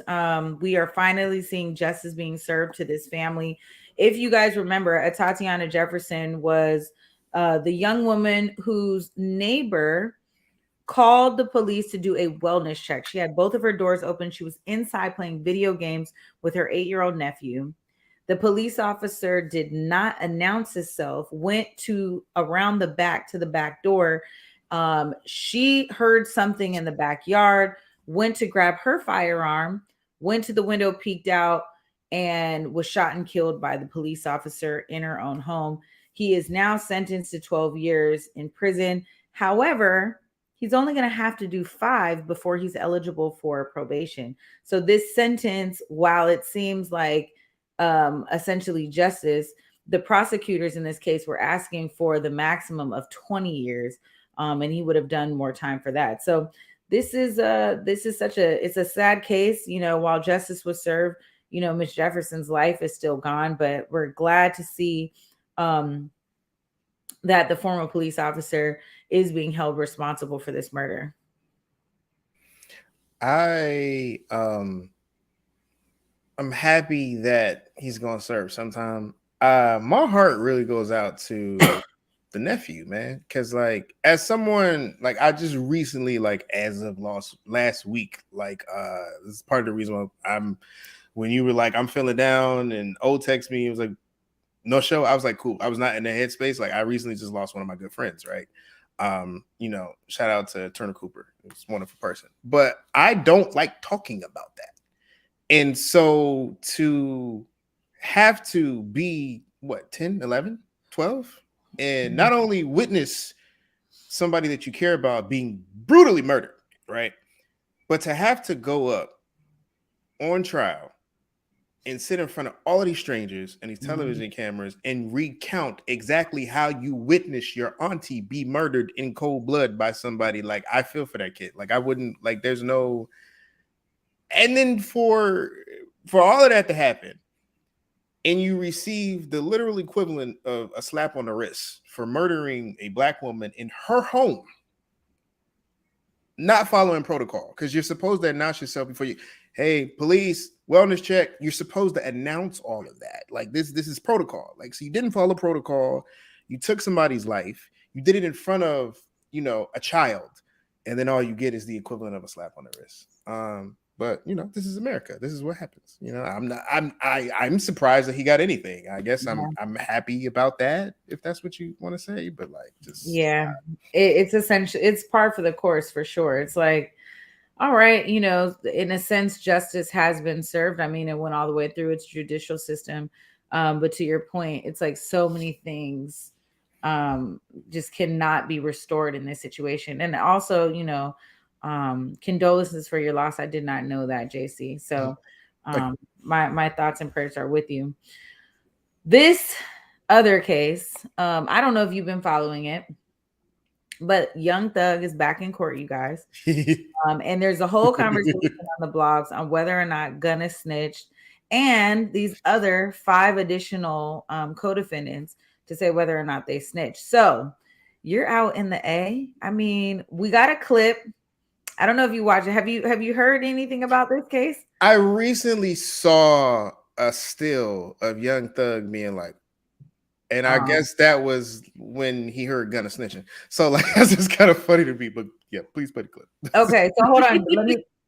We are finally seeing justice being served to this family. If you guys remember, Tatiana Jefferson was the young woman whose neighbor called the police to do a wellness check. She had both of her doors open. She was inside playing video games with her 8-year-old nephew. The police officer did not announce himself, went to around the back to the back door. She heard something in the backyard, went to grab her firearm, went to the window, peeked out, and was shot and killed by the police officer in her own home. He is now sentenced to 12 years in prison. However, he's only going to have to do 5 before he's eligible for probation. So this sentence, while it seems like essentially justice, the prosecutors in this case were asking for the maximum of 20 years. and he would have done more time for that. So this is it's a sad case. While justice was served, Miss Jefferson's life is still gone, but we're glad to see that the former police officer is being held responsible for this murder. I'm happy that he's gonna serve sometime. My heart really goes out to the nephew, man, because like as someone like I just recently, like as of last week, like this is part of the reason why when you were like I'm feeling down and text me, it was like no show. I was like cool. I was not in the headspace. Like I recently just lost one of my good friends, right? Shout out to Turner Cooper. It's a wonderful person, but I don't like talking about that. And so to have to be 10, 11, 12, and not only witness somebody that you care about being brutally murdered, right? But to have to go up on trial and sit in front of all of these strangers and these television cameras and recount exactly how you witnessed your auntie be murdered in cold blood by somebody. Like, I feel for that kid. Like, I wouldn't, like, there's no, and then for all of that to happen, and you receive the literal equivalent of a slap on the wrist for murdering a Black woman in her home, not following protocol, because you're supposed to announce yourself before you, hey, police, wellness check. You're supposed to announce all of that. Like this is protocol. Like, so you didn't follow protocol. You took somebody's life. You did it in front of, a child. And then all you get is the equivalent of a slap on the wrist. But this is America. This is what happens. I'm surprised that he got anything. I guess I'm happy about that, if that's what you want to say. But like, just it's essential. It's par for the course for sure. It's like, all right, in a sense, justice has been served. I mean, it went all the way through its judicial system. But to your point, it's like so many things just cannot be restored in this situation. And also, condolences for your loss. I did not know that, JC. So my thoughts and prayers are with you. This other case, I don't know if you've been following it, but Young Thug is back in court, you guys. And there's a whole conversation on the blogs on whether or not Gunna snitched, and these other 5 additional co-defendants to say whether or not they snitched. So you're out in the A. I mean, we got a clip. I don't know if you watch it. Have you heard anything about this case? I recently saw a still of Young Thug being like, and I guess that was when he heard Gunna snitching. So like, that's just kind of funny to me. But yeah, please play the clip. Okay, so hold on.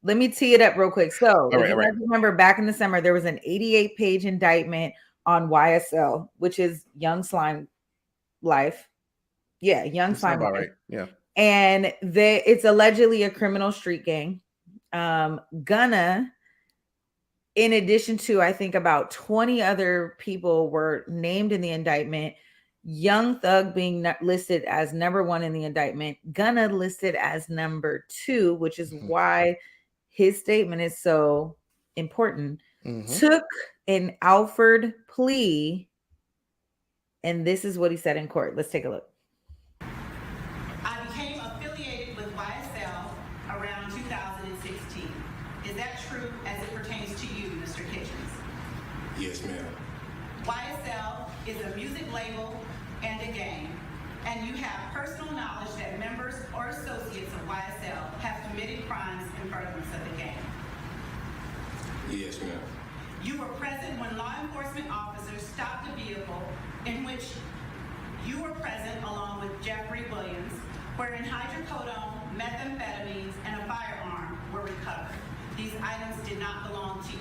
Let me tee it up real quick. So if you guys remember, back in the summer, there was an 88-page indictment on YSL, which is Young Slime Life. Yeah, Young Slime Life. Right. Yeah. And it's allegedly a criminal street gang. Gunna, in addition to, I think, about 20 other people were named in the indictment. Young Thug being listed as number 1 in the indictment. Gunna listed as number 2, which is why his statement is so important. Took an Alford plea. And this is what he said in court. Let's take a look. I became affiliated with YSL around 2016. Is that true as it pertains to you, Mr. Kitchens? Yes, ma'am. YSL is a music label and a gang, and you have personal knowledge that members or associates of YSL have committed crimes in furtherance of the gang. Yes, ma'am. You were present when law enforcement officers stopped a vehicle in which you were present along with Jeffrey Williams, wherein hydrocodone, methamphetamines, and a firearm were recovered. These items did not belong to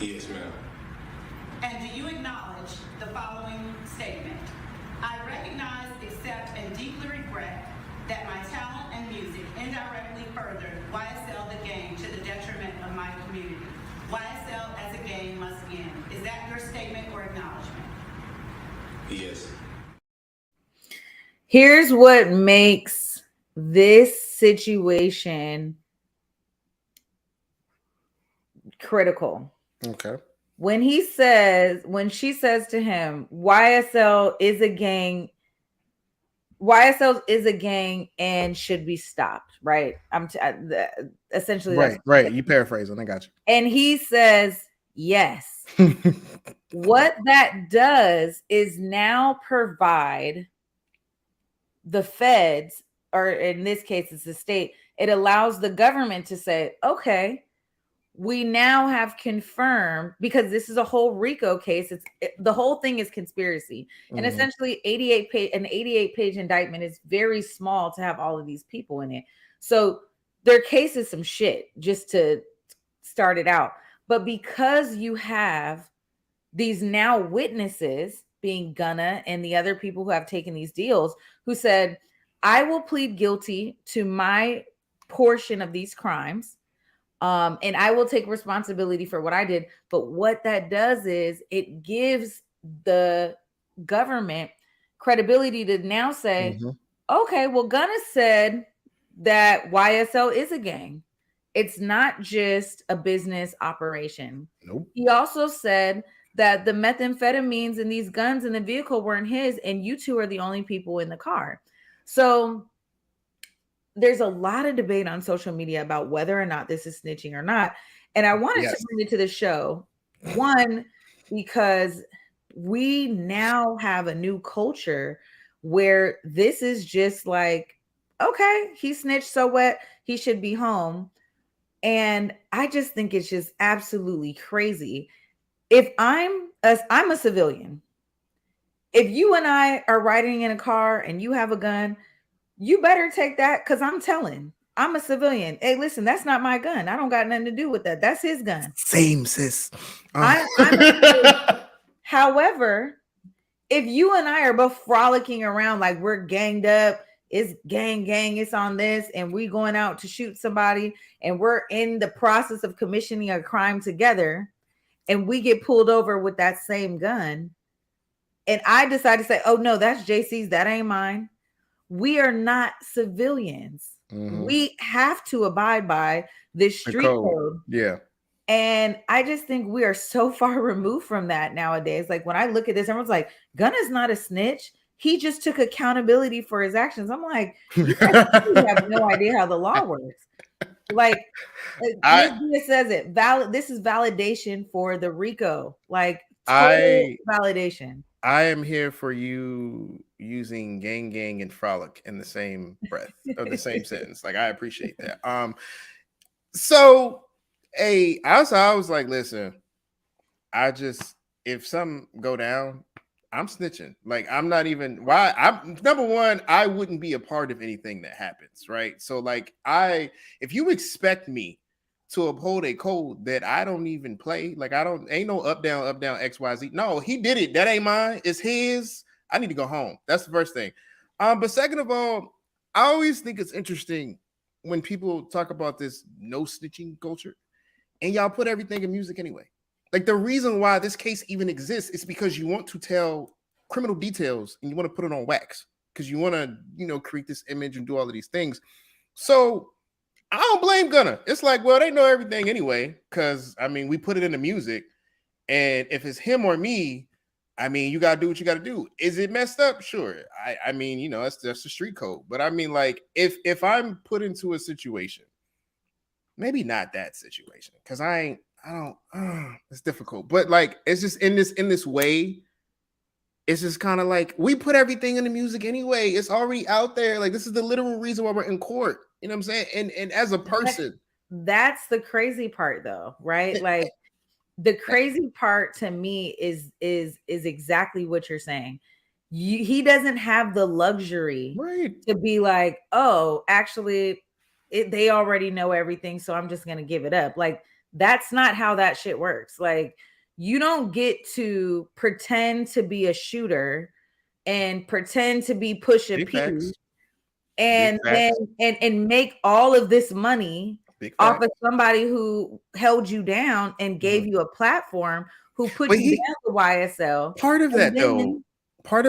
you. Yes, ma'am. And do you acknowledge the following statement? I recognize, accept, and deeply regret that my talent and music indirectly furthered YSL the gang to the detriment of my community. YSL as a gang must end. Is that your statement or acknowledgement? Yes. Here's what makes this situation critical. Okay. When she says to him, YSL is a gang, YSL is a gang and should be stopped, right? Essentially that's Right. You paraphrasing. I got and he says yes. you. What that does is now provide the feds, or in this case, it's the state, it allows the government to say, okay, we now have confirmed, because this is a whole RICO case. The whole thing is conspiracy. And essentially 88-page indictment is very small to have all of these people in it. So their case is some shit, just to start it out. But because you have these now witnesses, being Gunna and the other people who have taken these deals, who said, I will plead guilty to my portion of these crimes, and I will take responsibility for what I did. But what that does is it gives the government credibility to now say, okay, well, Gunna said that YSL is a gang. It's not just a business operation. Nope. He also said that the methamphetamines and these guns in the vehicle weren't his, and you two are the only people in the car. So there's a lot of debate on social media about whether or not this is snitching or not. And I wanted to bring it to the show. One, because we now have a new culture where this is just like, okay, he snitched, so what? He should be home. And I just think it's just absolutely crazy. If I'm a civilian, if you and I are riding in a car and you have a gun, you better take that, because I'm a civilian. Hey, listen, that's not my gun. I don't got nothing to do with that. That's his gun. Same, sis. However, if you and I are both frolicking around like we're ganged up, it's gang, it's on this, and we going out to shoot somebody, and we're in the process of commissioning a crime together, and we get pulled over with that same gun, and I decide to say, oh no, that's JC's, that ain't mine. We are not civilians. We have to abide by this street code. Yeah. And I just think we are so far removed from that nowadays. Like when I look at this, everyone's like, Gunna's not a snitch. He just took accountability for his actions. I'm like, you have no idea how the law works. Like it says it. This is validation for the RICO. Like total validation. I am here for you using gang and frolic in the same breath or the same sentence. Like I appreciate that. So I was like, listen, if something go down, I'm snitching. Like I'm not even number one, I wouldn't be a part of anything that happens, right? So like if you expect me to uphold a code that I don't even play, like ain't no up down XYZ. No, he did it. That ain't mine. It's his. I need to go home. That's the first thing. But second of all, I always think it's interesting when people talk about this no snitching culture, and y'all put everything in music anyway. Like the reason why this case even exists is because you want to tell criminal details and you want to put it on wax because you want to, create this image and do all of these things. So I don't blame Gunna. It's like, well, they know everything anyway, because we put it in the music, and if it's him or me, you gotta do what you gotta do. Is it messed up? Sure. That's the street code. But like, if I'm put into a situation, maybe not that situation, because it's difficult. But like, it's just in this way. It's just kind of like we put everything in the music anyway. It's already out there. Like this is the literal reason why we're in court. You know what I'm saying? And as a person, that's the crazy part, though, right? Like the crazy part to me is exactly what you're saying. He doesn't have the luxury to be like, oh, actually, they already know everything, so I'm just gonna give it up. Like that's not how that shit works. Like you don't get to pretend to be a shooter and pretend to be Pusha P and make all of this money off of somebody who held you down and gave you a platform, who put you down to YSL. Part of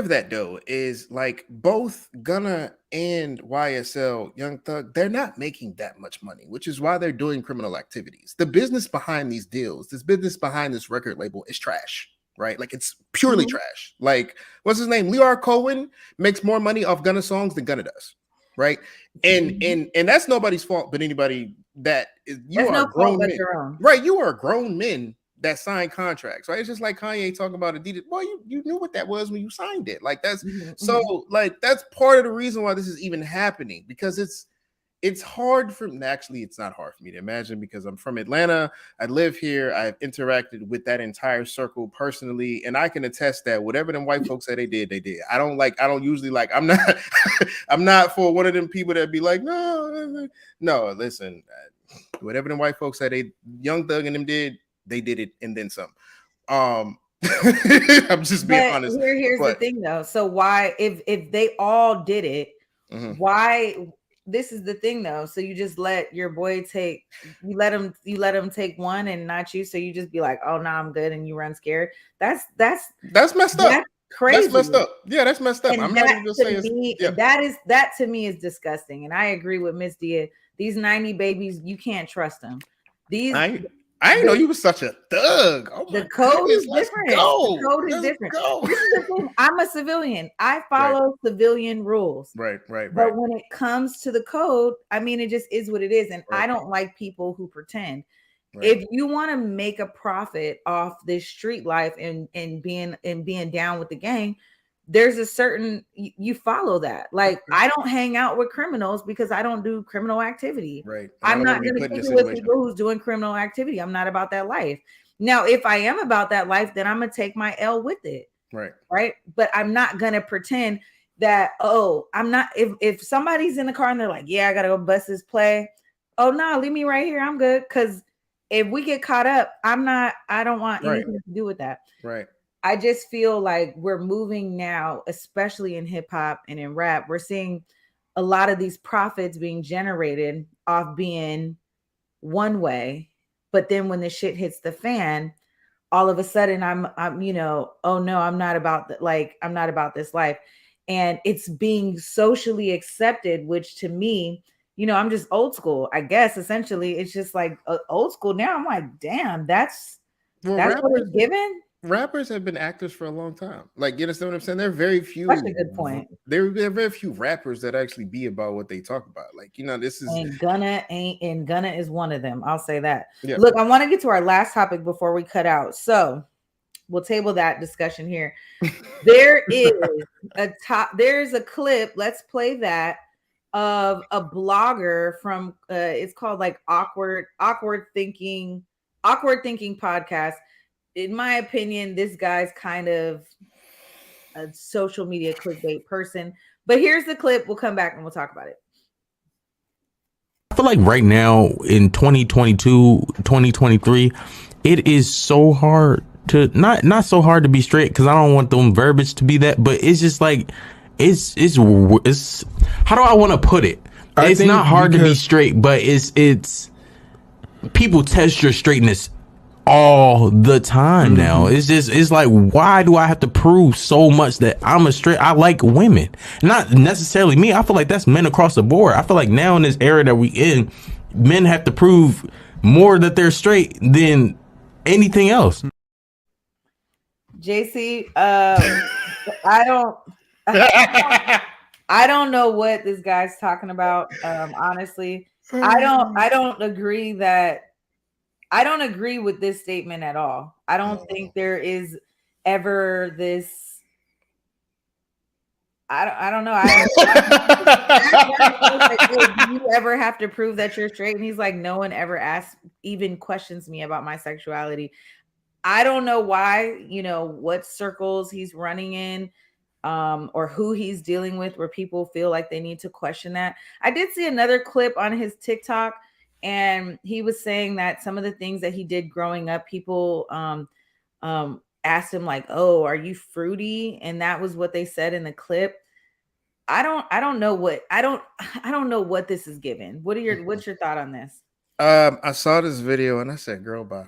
that though is like both Gunna and YSL, Young Thug, they're not making that much money, which is why they're doing criminal activities. The business behind these deals, this business behind this record label is trash. right? Like it's purely trash. Like what's his name? Lear Cohen makes more money off Gunna songs than Gunna does, right? And that's nobody's fault, but anybody that is, you are grown men, right? You are grown men that sign contracts, right? It's just like Kanye talking about Adidas. Well, you knew what that was when you signed it. Like that's so like that's part of the reason why this is even happening, because it's hard for actually it's not hard for me to imagine, because I'm from Atlanta. I live here. I've interacted with that entire circle personally, and I can attest that whatever them white folks say they did. I don't usually like, I'm not I'm not for one of them people that be like, no, listen, whatever them white folks say they Young Thug and them did, they did it and then some. I'm just being honest. Here's the thing though. So why, if they all did it, why? This is the thing though. So you just let your boy you let him take one and not you. So you just be like, oh no, I'm good, and you run scared. That's messed up. That's crazy. That's messed up. Yeah, that's messed up. And I'm not even just saying that to me is disgusting. And I agree with Miss Dia. These 90 babies, you can't trust them. I didn't know you was such a thug. Oh the code is different. The code is different. This is the thing. I'm a civilian. I follow civilian rules. Right. But when it comes to the code, I mean, it just is what it is. And I don't like people who pretend. If you want to make a profit off this street life and being down with the gang, there's a certain, you follow that. Like I don't hang out with criminals because I don't do criminal activity. Right. I'm not going to be with people who's doing criminal activity. I'm not about that life. Now, if I am about that life, then I'm going to take my L with it. Right. But I'm not going to pretend that, I'm not, if somebody's in the car and they're like, yeah, I got to go bust this play. Oh no, leave me right here. I'm good. Cause if we get caught up, I don't want anything to do with that. Right. I just feel like we're moving now, especially in hip hop and in rap. We're seeing a lot of these profits being generated off being one way, but then when the shit hits the fan, all of a sudden I'm oh no, I'm not about that. Like I'm not about this life, and it's being socially accepted, which to me, I'm just old school. I guess essentially it's just like old school now. I'm like, damn, that's what it's given. Rappers have been actors for a long time. Like, you understand what I'm saying? There are very few. That's a good point. There are very few rappers that actually be about what they talk about. Like, this is Gunna is one of them. I'll say that. Yeah. Look, I want to get to our last topic before we cut out. So we'll table that discussion here. There is there's a clip. Let's play that of a blogger from it's called like awkward thinking podcast. In my opinion, this guy's kind of a social media clickbait person. But here's the clip. We'll come back and we'll talk about it. I feel like right now in 2022, 2023, it is so hard to not so hard to be straight, because I don't want them verbiage to be that, but it's just like it's how do I want to put it? It's not hard to be straight, but it's people test your straightness all the time now. It's like, why do I have to prove so much that I'm a straight? I like women, not necessarily me. I feel like that's men across the board. I feel like now in this era that we in, men have to prove more that they're straight than anything else. JC, I don't know what this guy's talking about. Honestly, I don't agree with this statement at all. I don't think there is ever this. I don't know. Do you ever have to prove that you're straight? And he's like, no one ever even questions me about my sexuality. I don't know why, what circles he's running in, or who he's dealing with where people feel like they need to question that. I did see another clip on his TikTok, and he was saying that some of the things that he did growing up, people asked him like, "Oh, are you fruity?" And that was what they said in the clip. I don't know what this is given. What's your thought on this? I saw this video and I said, "Girl, bye."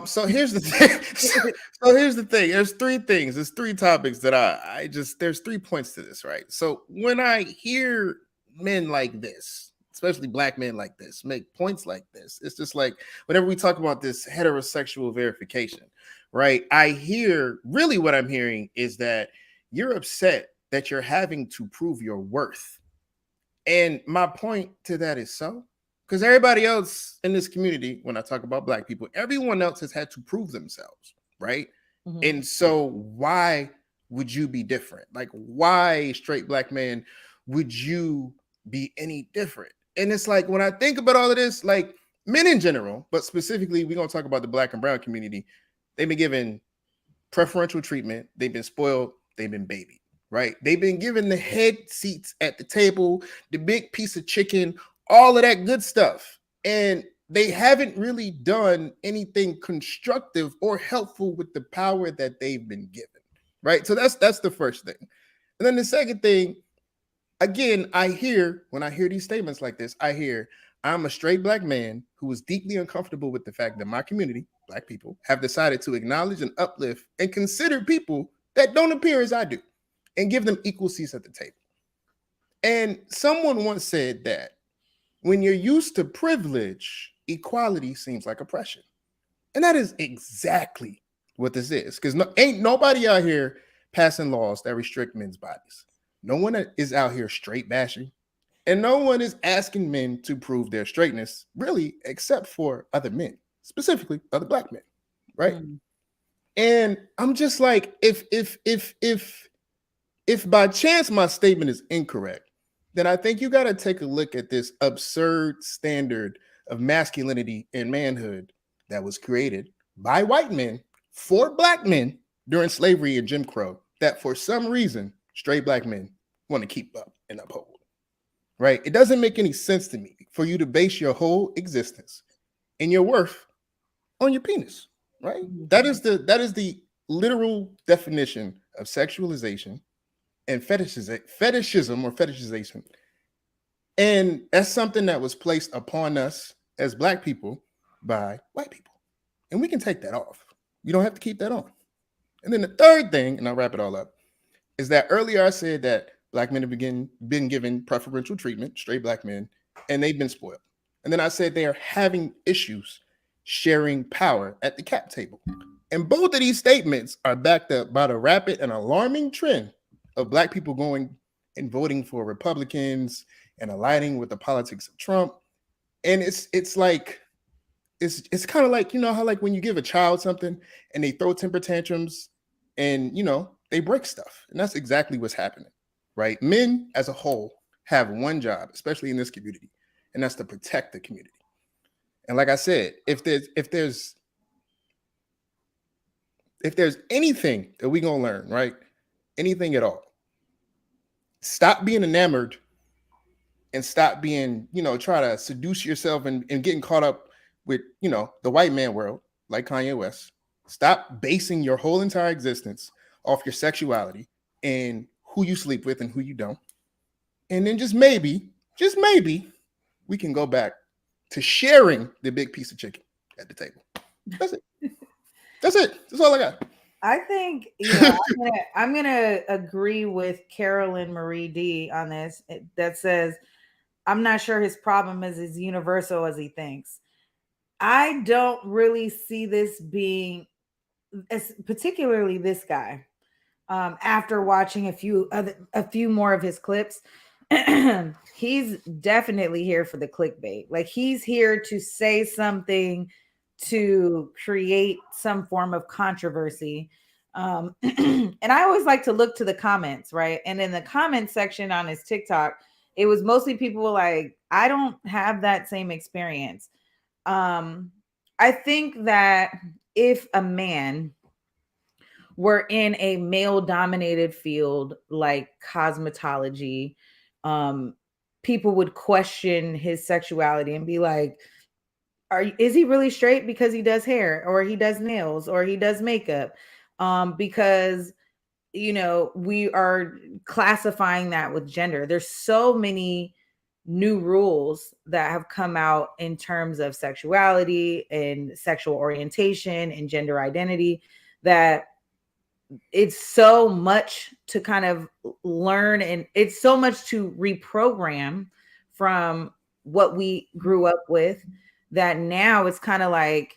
So here's the thing. There's three things. There's three topics that there's 3 points to this, right? So when I hear men like this especially black men like this, make points like this. It's just like whenever we talk about this heterosexual verification, right? I hear really what I'm hearing is that you're upset that you're having to prove your worth. And my point to that is so because everybody else in this community, when I talk about black people, everyone else has had to prove themselves, right? Mm-hmm. And so why would you be different? Like, why, straight black man, would you be any different? And it's like, when I think about all of this, like men in general, but specifically, we're going to talk about the black and brown community. They've been given preferential treatment. They've been spoiled. They've been babied, right? They've been given the head seats at the table, the big piece of chicken, all of that good stuff. And they haven't really done anything constructive or helpful with the power that they've been given. Right. So that's the first thing. And then the second thing, again, when I hear these statements like this, I'm a straight black man who is deeply uncomfortable with the fact that my community, black people, have decided to acknowledge and uplift and consider people that don't appear as I do and give them equal seats at the table. And someone once said that when you're used to privilege, equality seems like oppression. And that is exactly what this is, because ain't nobody out here passing laws that restrict men's bodies. No one is out here straight bashing, and no one is asking men to prove their straightness, really, except for other men, specifically other black men, right? Mm. And I'm just like, if by chance my statement is incorrect, then I think you got to take a look at this absurd standard of masculinity and manhood that was created by white men for black men during slavery and Jim Crow that for some reason straight black men want to keep up and uphold, right? It doesn't make any sense to me for you to base your whole existence and your worth on your penis, right? That is the literal definition of sexualization and fetishism or fetishization. And that's something that was placed upon us as black people by white people. And we can take that off. You don't have to keep that on. And then the third thing, and I'll wrap it all up, is that earlier I said that black men have been given preferential treatment, straight black men, and they've been spoiled. And then I said they are having issues sharing power at the cap table. And both of these statements are backed up by the rapid and alarming trend of black people going and voting for Republicans and aligning with the politics of Trump. And it's like, it's kind of like, you know how like when you give a child something and they throw temper tantrums and, you know, they break stuff. And that's exactly what's happening, right? Men as a whole have one job, especially in this community, and that's to protect the community. And like I said, if there's anything that we're going to learn, right? Anything at all, stop being enamored and stop being, you know, try to seduce yourself and getting caught up with, you know, the white man world, like Kanye West. Stop basing your whole entire existence off your sexuality and who you sleep with and who you don't. And then just maybe, we can go back to sharing the big piece of chicken at the table. That's it. That's all I got. I think, you know, I'm gonna agree with Carolyn Marie D on this. That says, I'm not sure his problem is as universal as he thinks. I don't really see this being, particularly this guy. After watching a few more of his clips, he's definitely here for the clickbait. Like he's here to say something to create some form of controversy. And I always like to look to the comments, right? And in the comment section on his TikTok, it was mostly people like, I don't have that same experience. I think that if a man were in a male-dominated field like cosmetology, people would question his sexuality and be like, is he really straight because he does hair or he does nails or he does makeup? Because, you know, we are classifying that with gender. There's so many new rules that have come out in terms of sexuality and sexual orientation and gender identity that it's so much to kind of learn, and it's so much to reprogram from what we grew up with, that now it's kind of like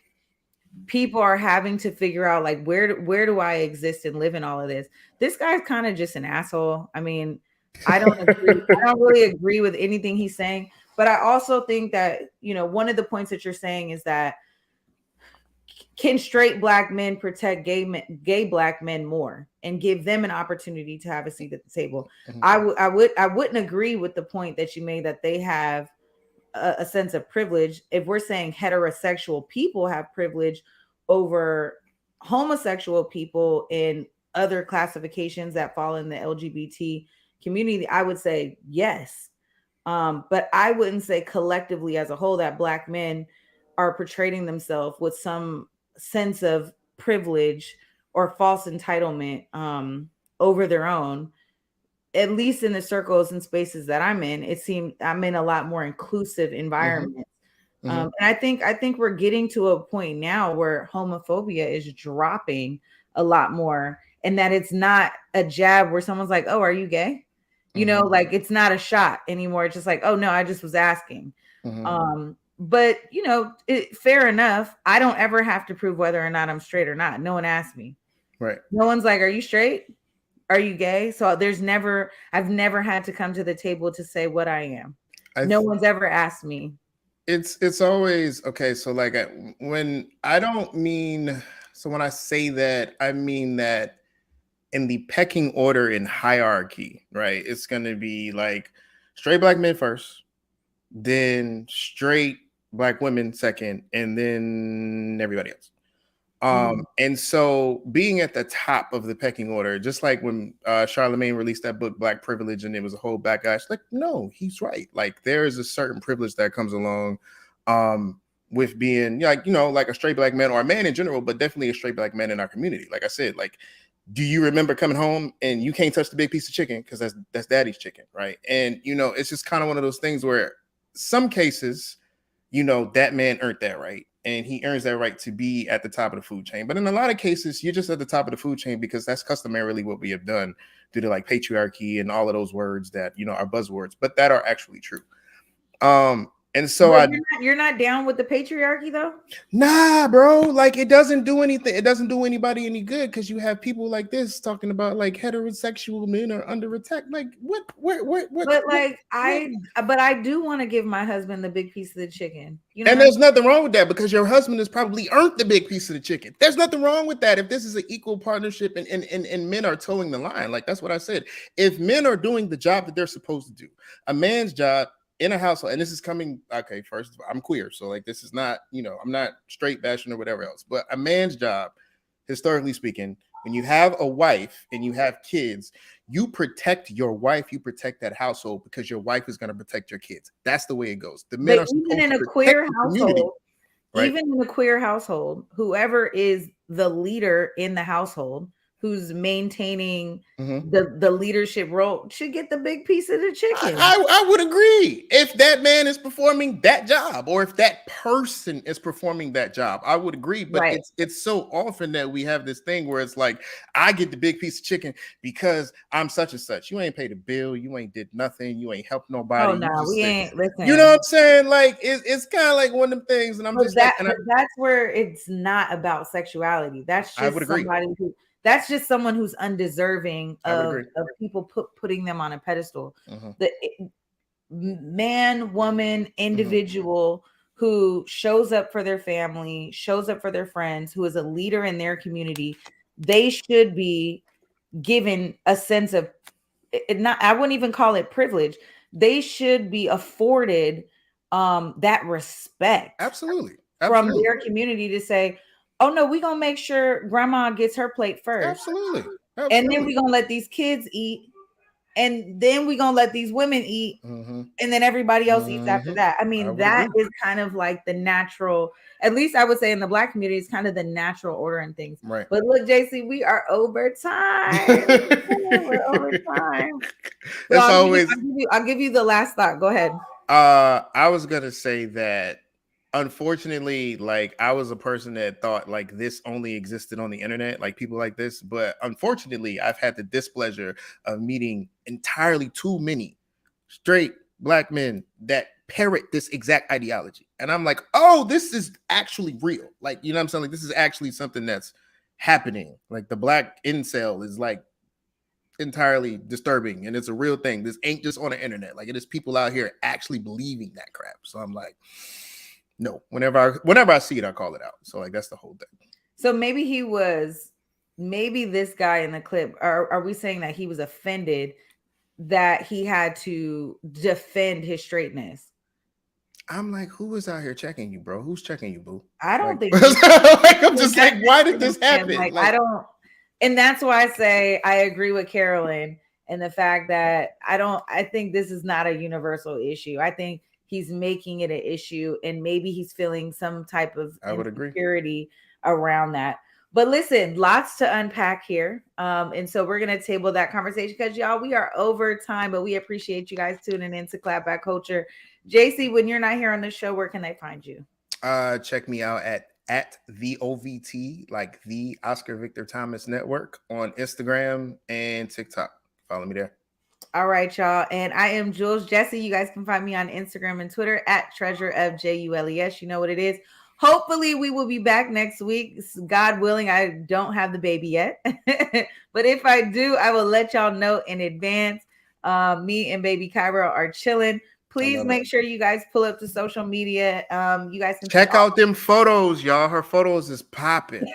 people are having to figure out like where do I exist and live in all of this. This guy's kind of just an asshole. I mean, I don't agree. I don't really agree with anything he's saying, but I also think that, you know, one of the points that you're saying is that can straight black men protect gay black men more and give them an opportunity to have a seat at the table? Mm-hmm. I wouldn't agree with the point that you made that they have a sense of privilege. If we're saying heterosexual people have privilege over homosexual people in other classifications that fall in the LGBT community, I would say yes. But I wouldn't say collectively as a whole that black men are portraying themselves with some sense of privilege or false entitlement over their own. At least in the circles and spaces that I'm in, it seems I'm in a lot more inclusive environment. Mm-hmm. And I think we're getting to a point now where homophobia is dropping a lot more, and that it's not a jab where someone's like, "Oh, are you gay?" You know, like it's not a shot anymore. It's just like, "Oh no, I just was asking." But you know, fair enough. I don't ever have to prove whether or not I'm straight or not. No one asked me. Right. No one's like, "Are you straight? Are you gay?" So I've never had to come to the table to say what I am. No one's ever asked me. It's always okay. So like when I say that, I mean that in the pecking order in hierarchy, right? It's going to be like straight black men first, then straight black women second, and then everybody else. And so being at the top of the pecking order, just like when Charlemagne released that book, Black Privilege, and it was a whole backlash, like, no, he's right. Like there is a certain privilege that comes along with being like, you know, like a straight black man or a man in general, but definitely a straight black man in our community. Like I said, like, do you remember coming home and you can't touch the big piece of chicken because that's daddy's chicken, right? And, you know, it's just kind of one of those things where some cases, you know, that man earned that right. And he earns that right to be at the top of the food chain. But in a lot of cases, you're just at the top of the food chain because that's customarily what we have done due to like patriarchy and all of those words that, you know, are buzzwords, but that are actually true. And so you're not down with the patriarchy though? Nah, bro. Like it doesn't do anything. It doesn't do anybody any good because you have people like this talking about like heterosexual men are under attack. Like what? But like I do want to give my husband the big piece of the chicken. You know, and there's nothing wrong with that because your husband has probably earned the big piece of the chicken. There's nothing wrong with that if this is an equal partnership and men are towing the line. Like that's what I said. If men are doing the job that they're supposed to do, a man's job in a household, and this is coming, okay, first, I'm queer, so like this is not, you know, I'm not straight bashing or whatever else, but a man's job, historically speaking, when you have a wife and you have kids, you protect your wife, you protect that household because your wife is going to protect your kids. That's the way it goes. The men are even in a queer household, right? Even in a queer household, whoever is the leader in the household, who's maintaining the leadership role, should get the big piece of the chicken. I would agree. If that man is performing that job or if that person is performing that job, I would agree. But right. It's so often that we have this thing where it's like, I get the big piece of chicken because I'm such and such. You ain't paid a bill. You ain't did nothing. You ain't helped nobody. Oh, no, we ain't. Listen. You know what I'm saying? Like, it's kind of like one of them things. And I'm just that's where it's not about sexuality. That's just somebody who... That's just someone who's undeserving of people putting them on a pedestal. The man, woman, individual who shows up for their family, shows up for their friends, who is a leader in their community, they should be given a sense of I wouldn't even call it privilege. They should be afforded that respect. Absolutely. From their community to say, oh no, we're gonna make sure grandma gets her plate first. Absolutely. And then we're gonna let these kids eat, and then we're gonna let these women eat, and then everybody else eats after that. I mean, that is kind of like the natural, at least I would say in the Black community, it's kind of the natural order and things. Right. But look, JC, we are over time. We're over time. So I'll give you the last thought. Go ahead. I was gonna say that unfortunately, like I was a person that thought like this only existed on the internet, like people like this. But unfortunately, I've had the displeasure of meeting entirely too many straight black men that parrot this exact ideology. And I'm like, oh, this is actually real. Like, you know what I'm saying? Like, this is actually something that's happening. Like, the black incel is like entirely disturbing, and it's a real thing. This ain't just on the internet. Like, it is people out here actually believing that crap. So I'm like, no, whenever I see it, I call it out. So like, that's the whole thing. So maybe this guy in the clip, are we saying that he was offended that he had to defend his straightness? I'm like, who is out here checking you, bro? Who's checking you, boo? I don't think like, I'm just like, why did this happen? Like, I don't, and that's why I say I agree with Carolyn and the fact that I think this is not a universal issue. I think he's making it an issue, and maybe he's feeling some type of insecurity around that. But listen, lots to unpack here. And so we're going to table that conversation because, y'all, we are over time, but we appreciate you guys tuning in to Clapback Culture. JC, when you're not here on the show, where can they find you? Check me out at the OVT, like the Oscar Victor Thomas Network, on Instagram and TikTok. Follow me there. All right, y'all. And I am Jules Jessie. You guys can find me on Instagram and Twitter at Treasure of JULES. You know what it is. Hopefully we will be back next week. God willing, I don't have the baby yet. But if I do, I will let y'all know in advance. Me and baby Cairo are chilling. Please make sure you guys pull up to social media. You guys can check out them photos, y'all. Her photos is popping.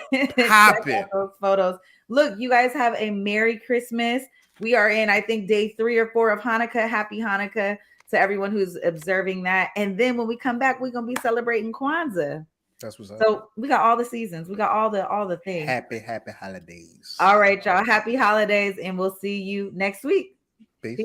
Popping. Those photos. Look, you guys have a Merry Christmas. We are in, I think, day 3 or 4 of Hanukkah. Happy Hanukkah to everyone who's observing that. And then when we come back, we're going to be celebrating Kwanzaa. That's what's up. So we got all the seasons. We got all the things. Happy holidays. All right, y'all. Happy holidays. And we'll see you next week. Peace.